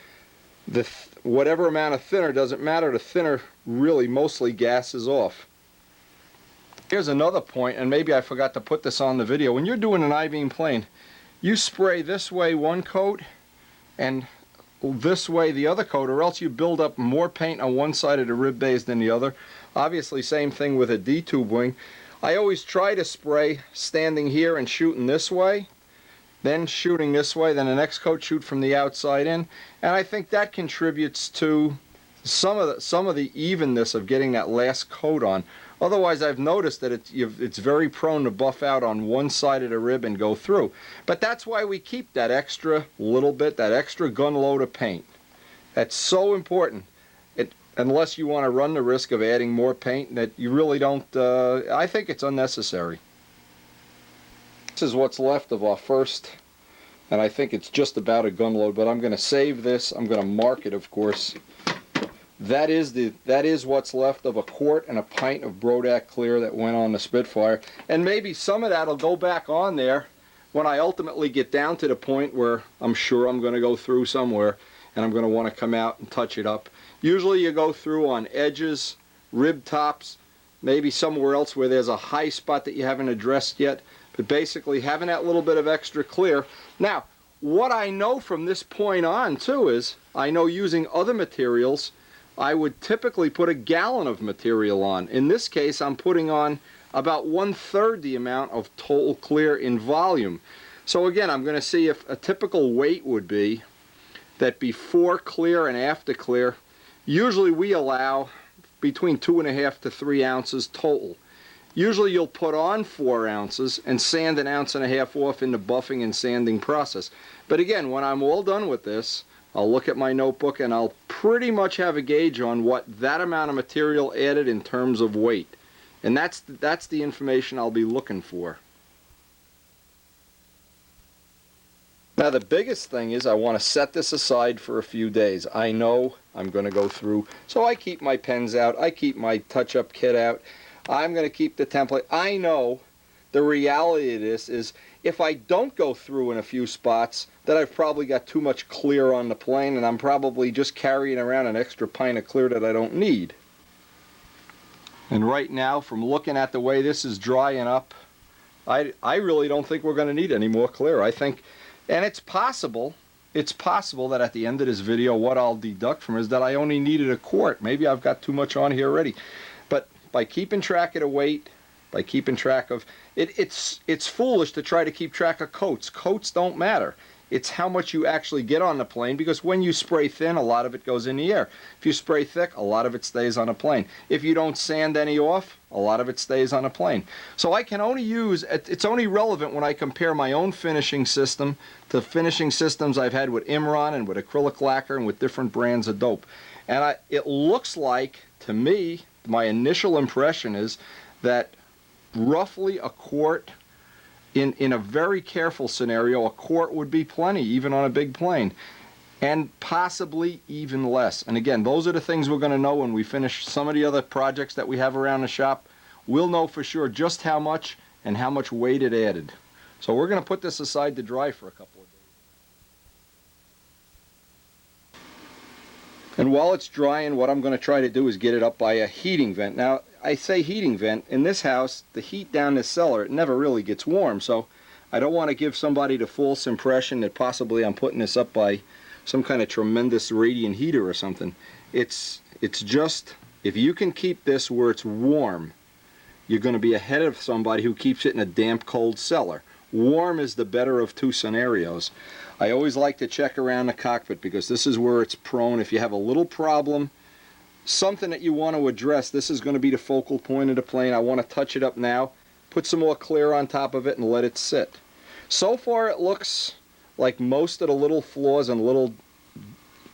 whatever amount of thinner doesn't matter. The thinner really mostly gases off. Here's another point, and maybe I forgot to put this on the video. When you're doing an I-beam plane, you spray this way one coat and this way the other coat, or else you build up more paint on one side of the rib bays than the other. Obviously same thing with a D-tube wing. I always try to spray standing here and shooting this way, then shooting this way, then the next coat shoot from the outside in, and I think that contributes to some of the evenness of getting that last coat on. Otherwise, I've noticed that it's very prone to buff out on one side of the rib and go through. But that's why we keep that extra little bit, that extra gun load of paint. That's so important. Unless you want to run the risk of adding more paint that you really don't, I think it's unnecessary. This is what's left of our first, and I think it's just about a gun load, but I'm going to save this. I'm going to mark it, of course, that is what's left of a quart and a pint of Brodak Clear that went on the Spitfire. And maybe some of that will go back on there when I ultimately get down to the point where I'm sure I'm going to go through somewhere and I'm going to want to come out and touch it up. Usually you go through on edges, rib tops, maybe somewhere else where there's a high spot that you haven't addressed yet, but basically having that little bit of extra clear. Now, what I know from this point on too is, I know using other materials, I would typically put a gallon of material on. In this case, I'm putting on about 1/3 the amount of total clear in volume. So again, I'm going to see if a typical weight would be that before clear and after clear, usually we allow between 2.5 to 3 ounces total. Usually you'll put on 4 ounces and sand 1.5 ounces off in the buffing and sanding process. But again, when I'm all done with this, I'll look at my notebook and I'll pretty much have a gauge on what that amount of material added in terms of weight. And that's the information I'll be looking for. Now the biggest thing is I want to set this aside for a few days. I know I'm going to go through, so I keep my pens out, I keep my touch-up kit out, I'm going to keep the template. I know the reality of this is if I don't go through in a few spots, that I've probably got too much clear on the plane and I'm probably just carrying around an extra pint of clear that I don't need. And right now, from looking at the way this is drying up, I really don't think we're going to need any more clear. I think, and it's possible that at the end of this video what I'll deduct from is that I only needed a quart. Maybe I've got too much on here already. But by keeping track of the weight, by keeping track of it's foolish to try to keep track of coats. Coats don't matter. It's how much you actually get on the plane, because when you spray thin, a lot of it goes in the air. If you spray thick, a lot of it stays on a plane. If you don't sand any off, a lot of it stays on a plane. So I can only use, it's only relevant when I compare my own finishing system to finishing systems I've had with Imron and with acrylic lacquer and with different brands of dope. And it looks like, to me, my initial impression is that roughly a quart, in a very careful scenario, a quart would be plenty, even on a big plane, and possibly even less. And again, those are the things we're going to know when we finish some of the other projects that we have around the shop. We'll know for sure just how much and how much weight it added. So we're going to put this aside to dry for a couple of days. And while it's drying, what I'm going to try to do is get it up by a heating vent. Now, I say heating vent. In this house, the heat down this cellar, it never really gets warm, so I don't want to give somebody the false impression that possibly I'm putting this up by some kind of tremendous radiant heater or something. It's just, if you can keep this where it's warm, you're going to be ahead of somebody who keeps it in a damp, cold cellar. Warm is the better of two scenarios. I always like to check around the cockpit because this is where it's prone. If you have a little problem, something that you want to address, this is going to be the focal point of the plane. I want to touch it up now, put some more clear on top of it, and let it sit. So far it looks like most of the little flaws and little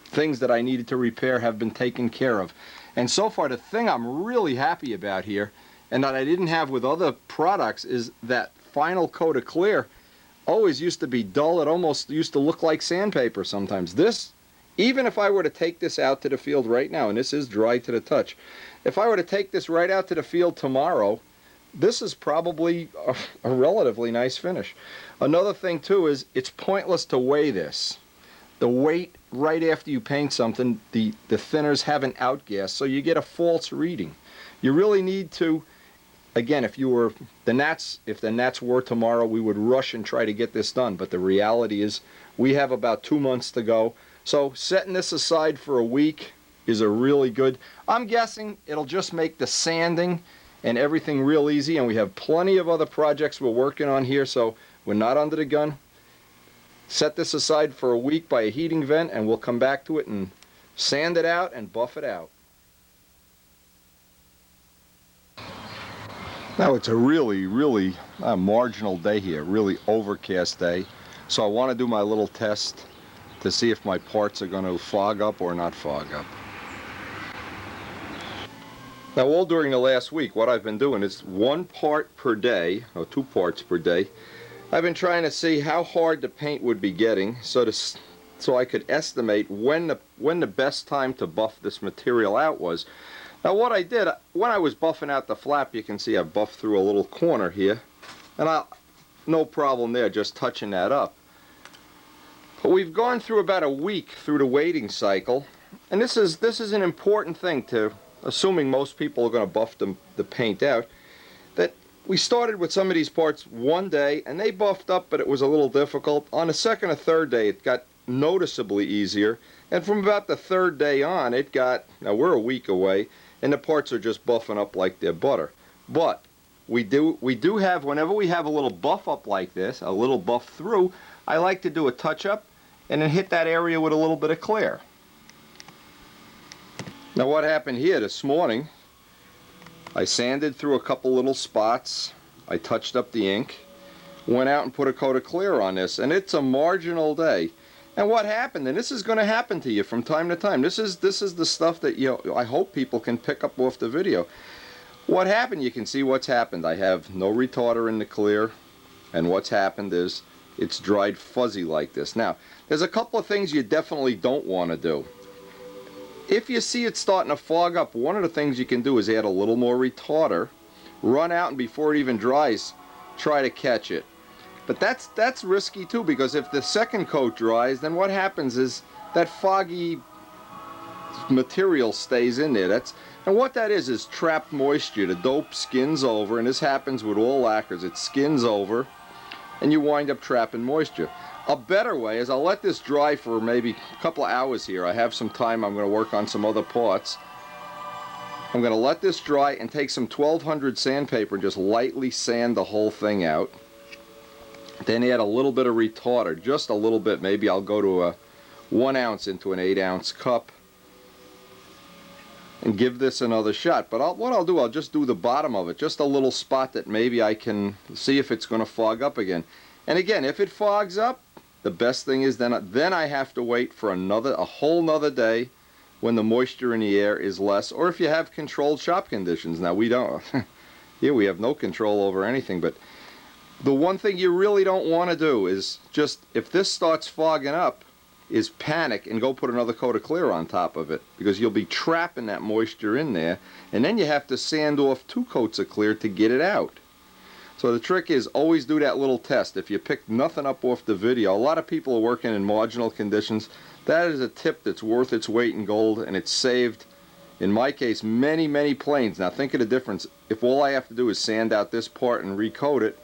things that I needed to repair have been taken care of. And so far the thing I'm really happy about here, and that I didn't have with other products, is that final coat of clear always used to be dull. It almost used to look like sandpaper sometimes. This, even if I were to take this out to the field right now, and this is dry to the touch, if I were to take this right out to the field tomorrow, this is probably a relatively nice finish. Another thing too is it's pointless to weigh this. The weight right after you paint something, the thinners haven't outgassed, so you get a false reading. You really need to, again, if the gnats were tomorrow, we would rush and try to get this done, but the reality is we have about 2 months to go. So setting this aside for a week is a really good, I'm guessing it'll just make the sanding and everything real easy, and we have plenty of other projects we're working on here, so we're not under the gun. Set this aside for a week by a heating vent, and we'll come back to it and sand it out and buff it out. Now it's a really marginal day here, really overcast day, so I want to do my little test to see if my parts are going to fog up or not fog up. Now all during the last week, what I've been doing is 1 part per day, or 2 parts per day. I've been trying to see how hard the paint would be getting, so so I could estimate when the best time to buff this material out was. Now what I did, when I was buffing out the flap, you can see I buffed through a little corner here, and no problem there, just touching that up. But we've gone through about a week through the waiting cycle, and this is an important thing to, assuming most people are going to buff the paint out, that we started with some of these parts one day and they buffed up, but it was a little difficult. On the second or third day it got noticeably easier, and from about the third day on it got, now we're a week away, and the parts are just buffing up like they're butter. But we do have, whenever we have a little buff up like this, a little buff through, I like to do a touch up and then hit that area with a little bit of clear. Now what happened here this morning, I sanded through a couple little spots, I touched up the ink, went out and put a coat of clear on this, and it's a marginal day. And what happened, and this is going to happen to you from time to time, this is the stuff that, you know, I hope people can pick up off the video. What happened, you can see what's happened. I have no retarder in the clear, and what's happened is it's dried fuzzy like this. Now, there's a couple of things you definitely don't want to do. If you see it starting to fog up, one of the things you can do is add a little more retarder, run out, and before it even dries, try to catch it. But that's risky too, because if the second coat dries, then what happens is that foggy material stays in there. And what that is trapped moisture. The dope skins over, and this happens with all lacquers. It skins over, and you wind up trapping moisture. A better way is I'll let this dry for maybe a couple of hours here. I have some time. I'm going to work on some other parts. I'm going to let this dry and take some 1200 sandpaper and just lightly sand the whole thing out. Then add a little bit of retarder, just a little bit. Maybe I'll go to a 1 ounce into an 8-ounce cup and give this another shot. But what I'll do, I'll just do the bottom of it, just a little spot that maybe I can see if it's going to fog up again. And again, if it fogs up, the best thing is then I have to wait for a whole nother day when the moisture in the air is less, or if you have controlled shop conditions. Now we don't. Here we have no control over anything, but the one thing you really don't want to do is just, if this starts fogging up, is panic and go put another coat of clear on top of it, because you'll be trapping that moisture in there, and then you have to sand off 2 coats of clear to get it out. So the trick is always do that little test. If you pick nothing up off the video, a lot of people are working in marginal conditions. That is a tip that's worth its weight in gold, and it's saved, in my case, many, many planes. Now think of the difference. If all I have to do is sand out this part and recoat it,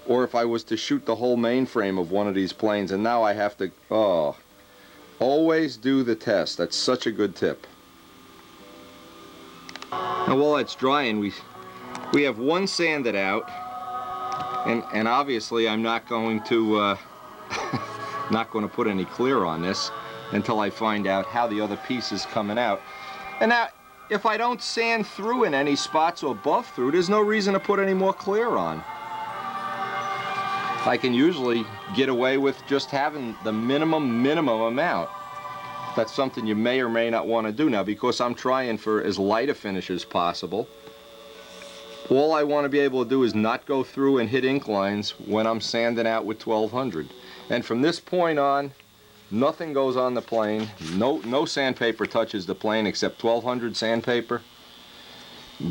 or if I was to shoot the whole mainframe of one of these planes, and now I have to, always do the test. That's such a good tip. Now while it's drying, we have one sanded out, and obviously I'm not going to put any clear on this until I find out how the other piece is coming out. And now, if I don't sand through in any spots or buff through, there's no reason to put any more clear on. I can usually get away with just having the minimum amount. That's something you may or may not want to do now, because I'm trying for as light a finish as possible. All I want to be able to do is not go through and hit ink lines when I'm sanding out with 1200. And from this point on, nothing goes on the plane. No sandpaper touches the plane except 1200 sandpaper,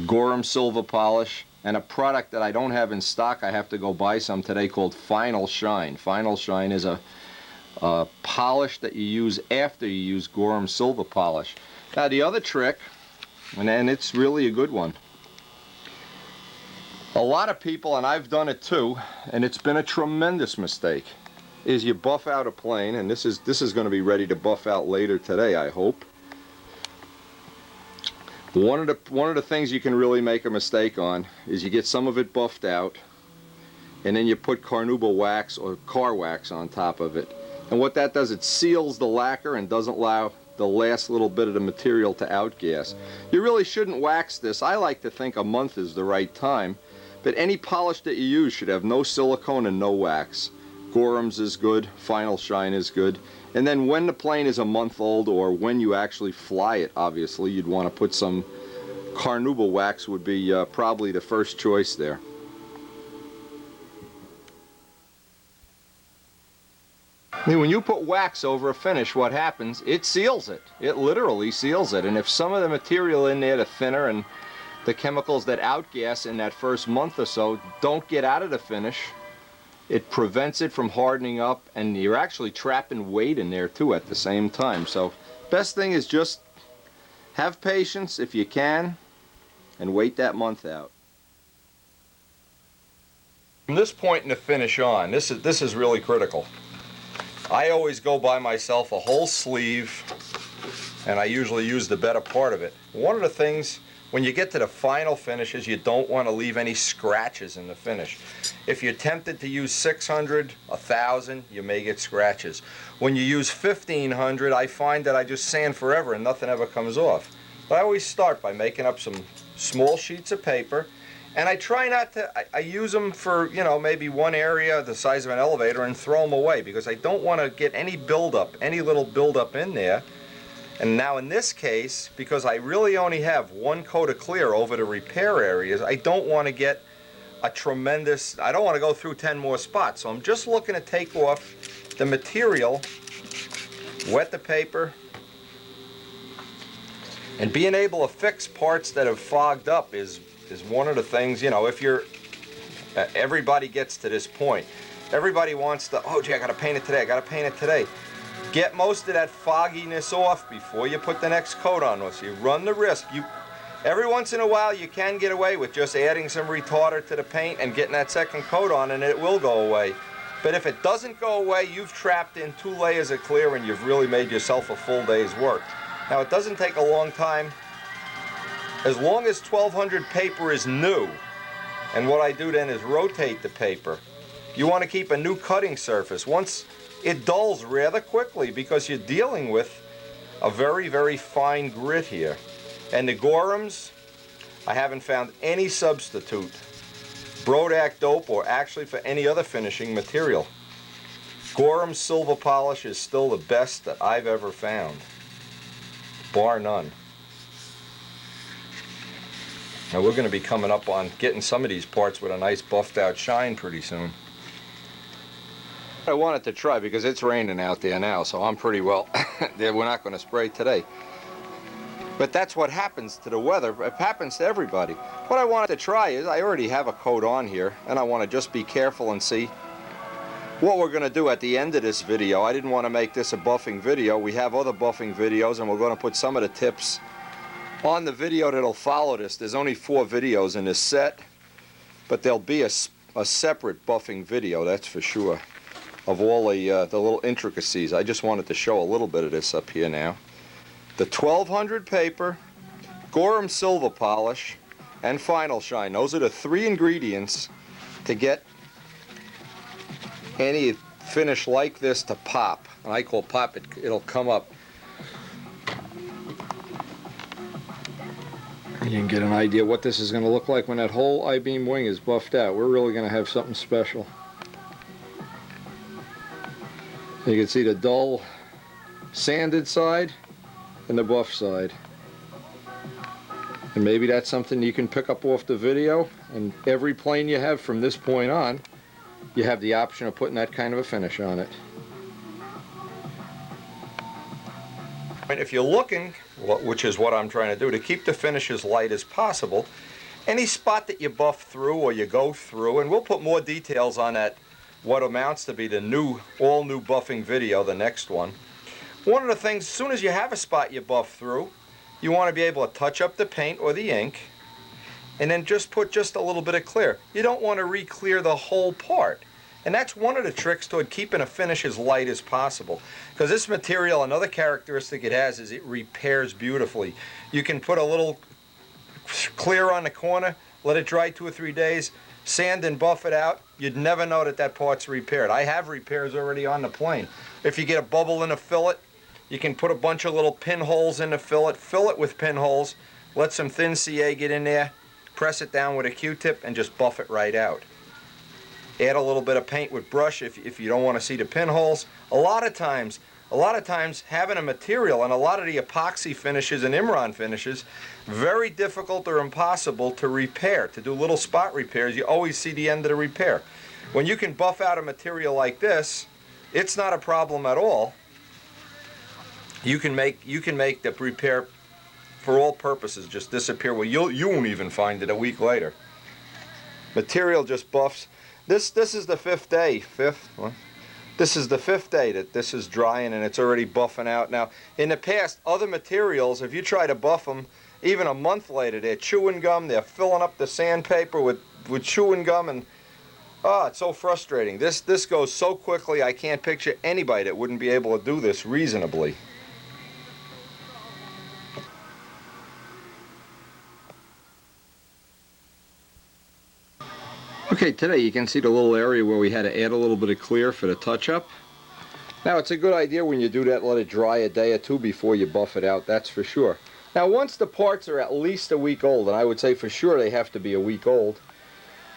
Gorham silver polish, and a product that I don't have in stock. I have to go buy some today, called Final Shine. Final Shine is a polish that you use after you use Gorham silver polish. Now the other trick, and it's really a good one, a lot of people, and I've done it too, and it's been a tremendous mistake, is you buff out a plane, and this is going to be ready to buff out later today, I hope. One of the things you can really make a mistake on is you get some of it buffed out, and then you put carnauba wax or car wax on top of it. And what that does, it seals the lacquer and doesn't allow the last little bit of the material to outgas. You really shouldn't wax this. I like to think a month is the right time, but any polish that you use should have no silicone and no wax. Gorham's is good, Final Shine is good. And then when the plane is a month old, or when you actually fly it, obviously, you'd want to put some carnauba wax, would be probably the first choice there. I mean, when you put wax over a finish, what happens? It seals it. It literally seals it. And if some of the material in there, the thinner and the chemicals that outgas in that first month or so don't get out of the finish, it prevents it from hardening up, and you're actually trapping weight in there too at the same time. So best thing is just have patience if you can and wait that month out. From this point in the finish on, this is really critical. I always go buy myself a whole sleeve, and I usually use the better part of it. One of the things, when you get to the final finishes, you don't want to leave any scratches in the finish. If you're tempted to use 600, 1000, you may get scratches. When you use 1500, I find that I just sand forever and nothing ever comes off. But I always start by making up some small sheets of paper, and I try not to, I use them for, you know, maybe one area the size of an elevator and throw them away, because I don't want to get any buildup, any little buildup in there. And now in this case, because I really only have one coat of clear over the repair areas, I don't want to get a tremendous, I don't want to go through 10 more spots. So I'm just looking to take off the material, wet the paper, and being able to fix parts that have fogged up is one of the things, you know, if you're, everybody gets to this point. Everybody wants to, oh gee, I got to paint it today, I got to paint it today. Get most of that fogginess off before you put the next coat on. So you run the risk. Every once in a while you can get away with just adding some retarder to the paint and getting that second coat on, and it will go away. But if it doesn't go away, you've trapped in 2 layers of clear and you've really made yourself a full day's work. Now it doesn't take a long time. As long as 1200 paper is new, and what I do then is rotate the paper. You want to keep a new cutting surface. Once it dulls rather quickly because you're dealing with a very, very fine grit here. And the Gorhams, I haven't found any substitute, Brodak Dope, or actually for any other finishing material. Gorham silver polish is still the best that I've ever found, bar none. Now we're going to be coming up on getting some of these parts with a nice buffed out shine pretty soon. I wanted to try because it's raining out there now, so I'm pretty well, we're not going to spray today. But that's what happens to the weather. It happens to everybody. What I wanted to try is, I already have a coat on here, and I want to just be careful and see what we're going to do at the end of this video. I didn't want to make this a buffing video. We have other buffing videos, and we're going to put some of the tips on the video that'll follow this. There's only 4 videos in this set, but there'll be a separate buffing video, that's for sure, of all the little intricacies. I just wanted to show a little bit of this up here now. The 1200 paper, Gorham silver polish, and final shine. Those are the 3 ingredients to get any finish like this to pop. And I call pop, it'll come up. You can get an idea what this is going to look like when that whole I-beam wing is buffed out. We're really going to have something special. You can see the dull sanded side and the buff side. And maybe that's something you can pick up off the video, and every plane you have from this point on, you have the option of putting that kind of a finish on it. And if you're looking, which is what I'm trying to do, to keep the finish as light as possible, any spot that you buff through or you go through, and we'll put more details on that, what amounts to be the new, all new buffing video, the next one. One of the things, as soon as you have a spot you buff through, you want to be able to touch up the paint or the ink, and then just put just a little bit of clear. You don't want to re-clear the whole part. And that's one of the tricks toward keeping a finish as light as possible. Because this material, another characteristic it has is it repairs beautifully. You can put a little clear on the corner, let it dry 2 or 3 days, sand and buff it out. You'd never know that that part's repaired. I have repairs already on the plane. If you get a bubble in a fillet, you can put a bunch of little pinholes in the fillet, fill it with pinholes, let some thin CA get in there, press it down with a Q-tip, and just buff it right out. Add a little bit of paint with brush if you don't want to see the pinholes. A lot of times having a material, and a lot of the epoxy finishes and Imron finishes, very difficult or impossible to repair. To do little spot repairs, you always see the end of the repair. When you can buff out a material like this, it's not a problem at all. You can make the repair for all purposes just disappear. Well, you won't even find it a week later. Material just buffs. This is the fifth day. This is the fifth day that this is drying and it's already buffing out. Now, in the past, other materials, if you try to buff them, even a month later, they're chewing gum. They're filling up the sandpaper with chewing gum, and oh, it's so frustrating. This goes so quickly. I can't picture anybody that wouldn't be able to do this reasonably. Okay, today you can see the little area where we had to add a little bit of clear for the touch-up. Now, it's a good idea when you do that, let it dry a day or two before you buff it out, that's for sure. Now, once the parts are at least a week old, and I would say for sure they have to be a week old,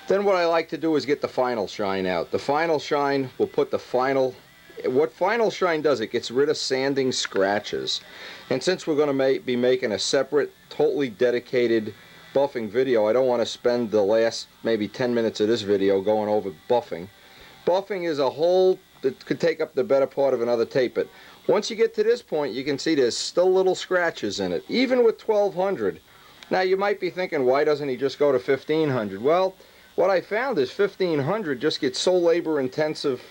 then what I like to do is get the Final Shine out. The Final Shine will put the final... What Final Shine does, it gets rid of sanding scratches. And since we're going to be making a separate, totally dedicated buffing video, I don't want to spend the last maybe 10 minutes of this video going over buffing. Buffing is a whole that could take up the better part of another tape. But once you get to this point, you can see there's still little scratches in it, even with 1200. Now you might be thinking, why doesn't he just go to 1500? Well, what I found is 1500 just gets so labor intensive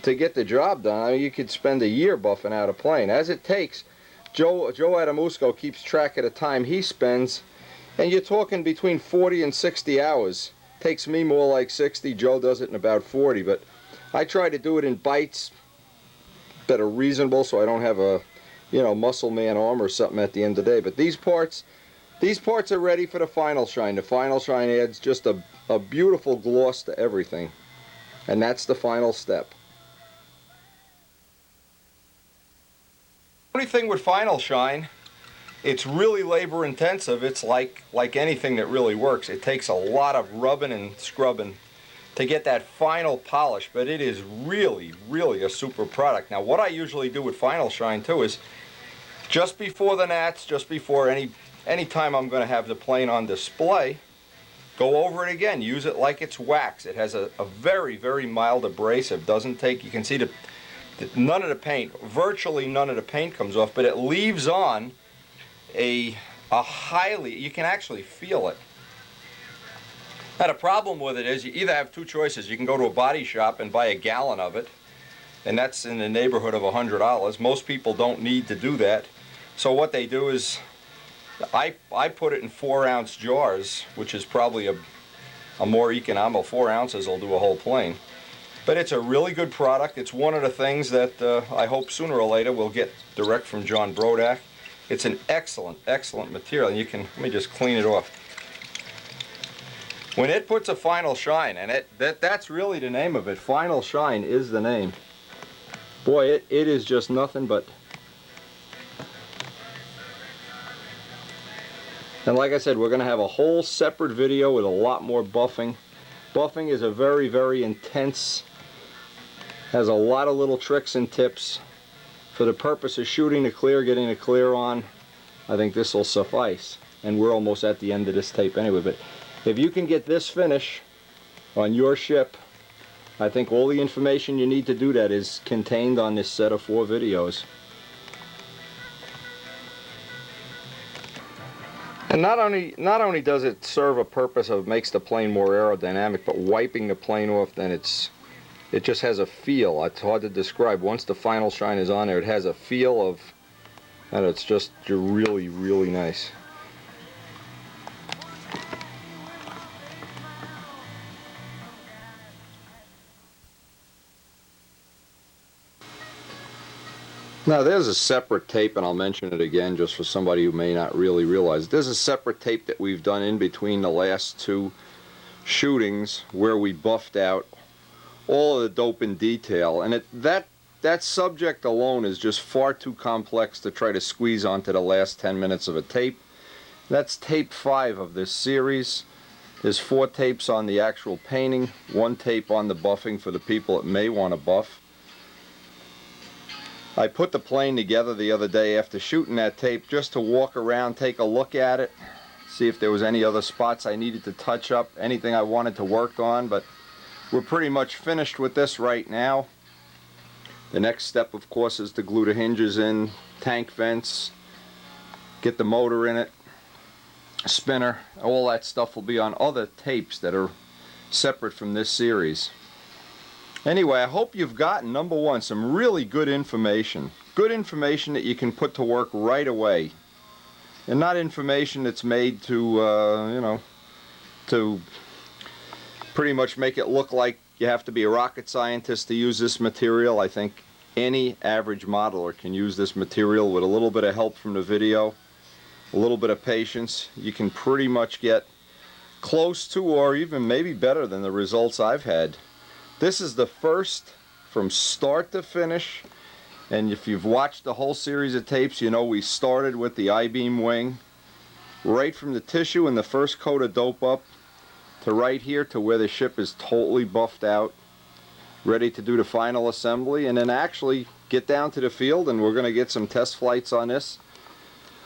to get the job done. I mean, you could spend a year buffing out a plane. As it takes, Joe Adamusco keeps track of the time he spends, and you're talking between 40 and 60 hours. Takes me more like 60. Joe does it in about 40, but I try to do it in bites that are reasonable, so I don't have a, you know, muscle man arm or something at the end of the day. But these parts are ready for the Final Shine. The Final Shine adds just a beautiful gloss to everything, and that's the final step. The only thing with Final Shine, it's really labor intensive. It's like anything that really works. It takes a lot of rubbing and scrubbing to get that final polish, but it is really, really a super product. Now, what I usually do with Final Shine too is just before the nats, just before any time I'm going to have the plane on display, go over it again. Use it like it's wax. It has a very, very mild abrasive. Doesn't take, you can see none of the paint, virtually none of the paint comes off, but it leaves on a highly, you can actually feel it. Now, the problem with it is you either have two choices. You can go to a body shop and buy a gallon of it, and that's in the neighborhood of $100. Most people don't need to do that. So what they do is I put it in 4-ounce jars, which is probably a more economical. 4 ounces will do a whole plane. But it's a really good product. It's one of the things that I hope sooner or later we'll get direct from John Brodak. It's an excellent, excellent material. And you can, let me just clean it off. When it puts a Final Shine, and that's really the name of it. Final Shine is the name. Boy, it is just nothing but... And like I said, we're going to have a whole separate video with a lot more buffing. Buffing is a very, very intense, has a lot of little tricks and tips. For the purpose of shooting the clear, getting the clear on, I think this will suffice. And we're almost at the end of this tape anyway. But if you can get this finish on your ship, I think all the information you need to do that is contained on this set of 4 videos. And not only does it serve a purpose of makes the plane more aerodynamic, but wiping the plane off, then it just has a feel. It's hard to describe. Once the Final Shine is on there, it has a feel of, and it's just really, really nice. Now there's a separate tape, and I'll mention it again just for somebody who may not really realize. There's a separate tape that we've done in between the last 2 shootings where we buffed out all of the dope in detail, and that subject alone is just far too complex to try to squeeze onto the last 10 minutes of a tape. That's tape 5 of this series. There's 4 tapes on the actual painting, 1 tape on the buffing for the people that may want to buff. I put the plane together the other day after shooting that tape just to walk around, take a look at it, see if there was any other spots I needed to touch up, anything I wanted to work on, but we're pretty much finished with this right now. The next step, of course, is to glue the hinges in, tank vents, get the motor in it, spinner. All that stuff will be on other tapes that are separate from this series. Anyway, I hope you've gotten, number one, some really good information. Good information that you can put to work right away. And not information that's made to, you know, to pretty much make it look like you have to be a rocket scientist to use this material. I think any average modeler can use this material with a little bit of help from the video, a little bit of patience. You can pretty much get close to, or even maybe better than, the results I've had. This is the first from start to finish, and if you've watched the whole series of tapes, you know we started with the I-beam wing, right from the tissue and the first coat of dope up to right here to where the ship is totally buffed out, ready to do the final assembly, and then actually get down to the field, and we're going to get some test flights on this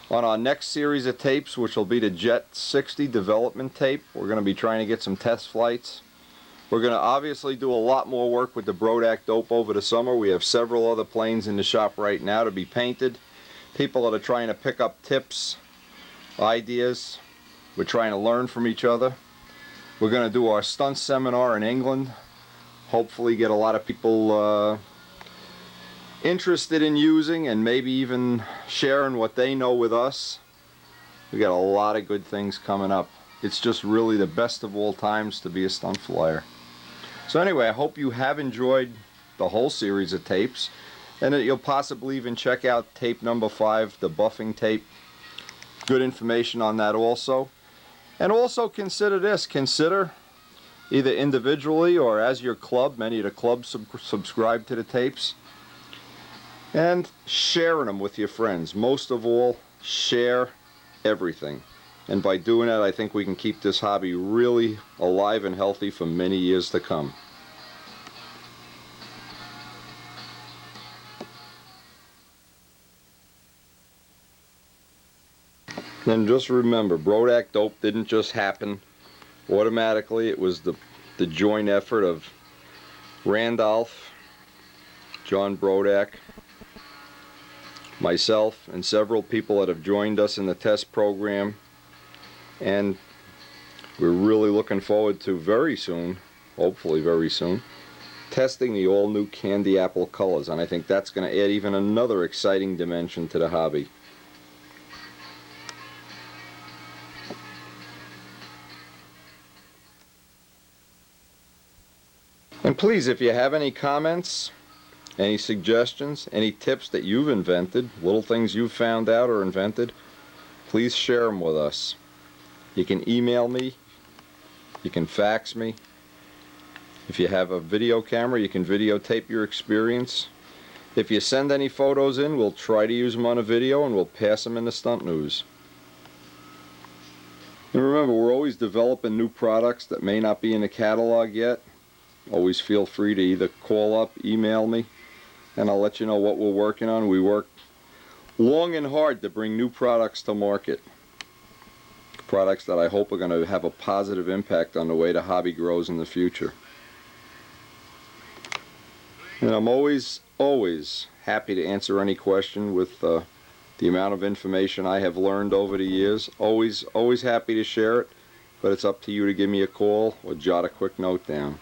on our next series of tapes, which will be the Jet 60 development tape. We're going to be trying to get some test flights. We're going to obviously do a lot more work with the Brodak Dope over the summer. We have several other planes in the shop right now to be painted. People that are trying to pick up tips, ideas. We're trying to learn from each other. We're going to do our stunt seminar in England. Hopefully get a lot of people interested in using and maybe even sharing what they know with us. We got a lot of good things coming up. It's just really the best of all times to be a stunt flyer. So anyway, I hope you have enjoyed the whole series of tapes, and that you'll possibly even check out tape number 5, the buffing tape. Good information on that also. And also consider this. Consider either individually or as your club. Many of the clubs subscribe to the tapes. And sharing them with your friends. Most of all, share everything. And by doing that, I think we can keep this hobby really alive and healthy for many years to come. And just remember, Brodak Dope didn't just happen automatically. It was the joint effort of Randolph, John Brodak, myself, and several people that have joined us in the test program. And we're really looking forward to very soon, hopefully very soon, testing the all-new candy apple colors. And I think that's going to add even another exciting dimension to the hobby. And please, if you have any comments, any suggestions, any tips that you've invented, little things you've found out or invented, please share them with us. You can email me, you can fax me. If you have a video camera, you can videotape your experience. If you send any photos in, we'll try to use them on a video and we'll pass them in the Stunt News. And remember, we're always developing new products that may not be in the catalog yet. Always feel free to either call up, email me, and I'll let you know what we're working on. We work long and hard to bring new products to market. Products that I hope are going to have a positive impact on the way the hobby grows in the future. And I'm always happy to answer any question with the amount of information I have learned over the years. Always happy to share it, but it's up to you to give me a call or jot a quick note down.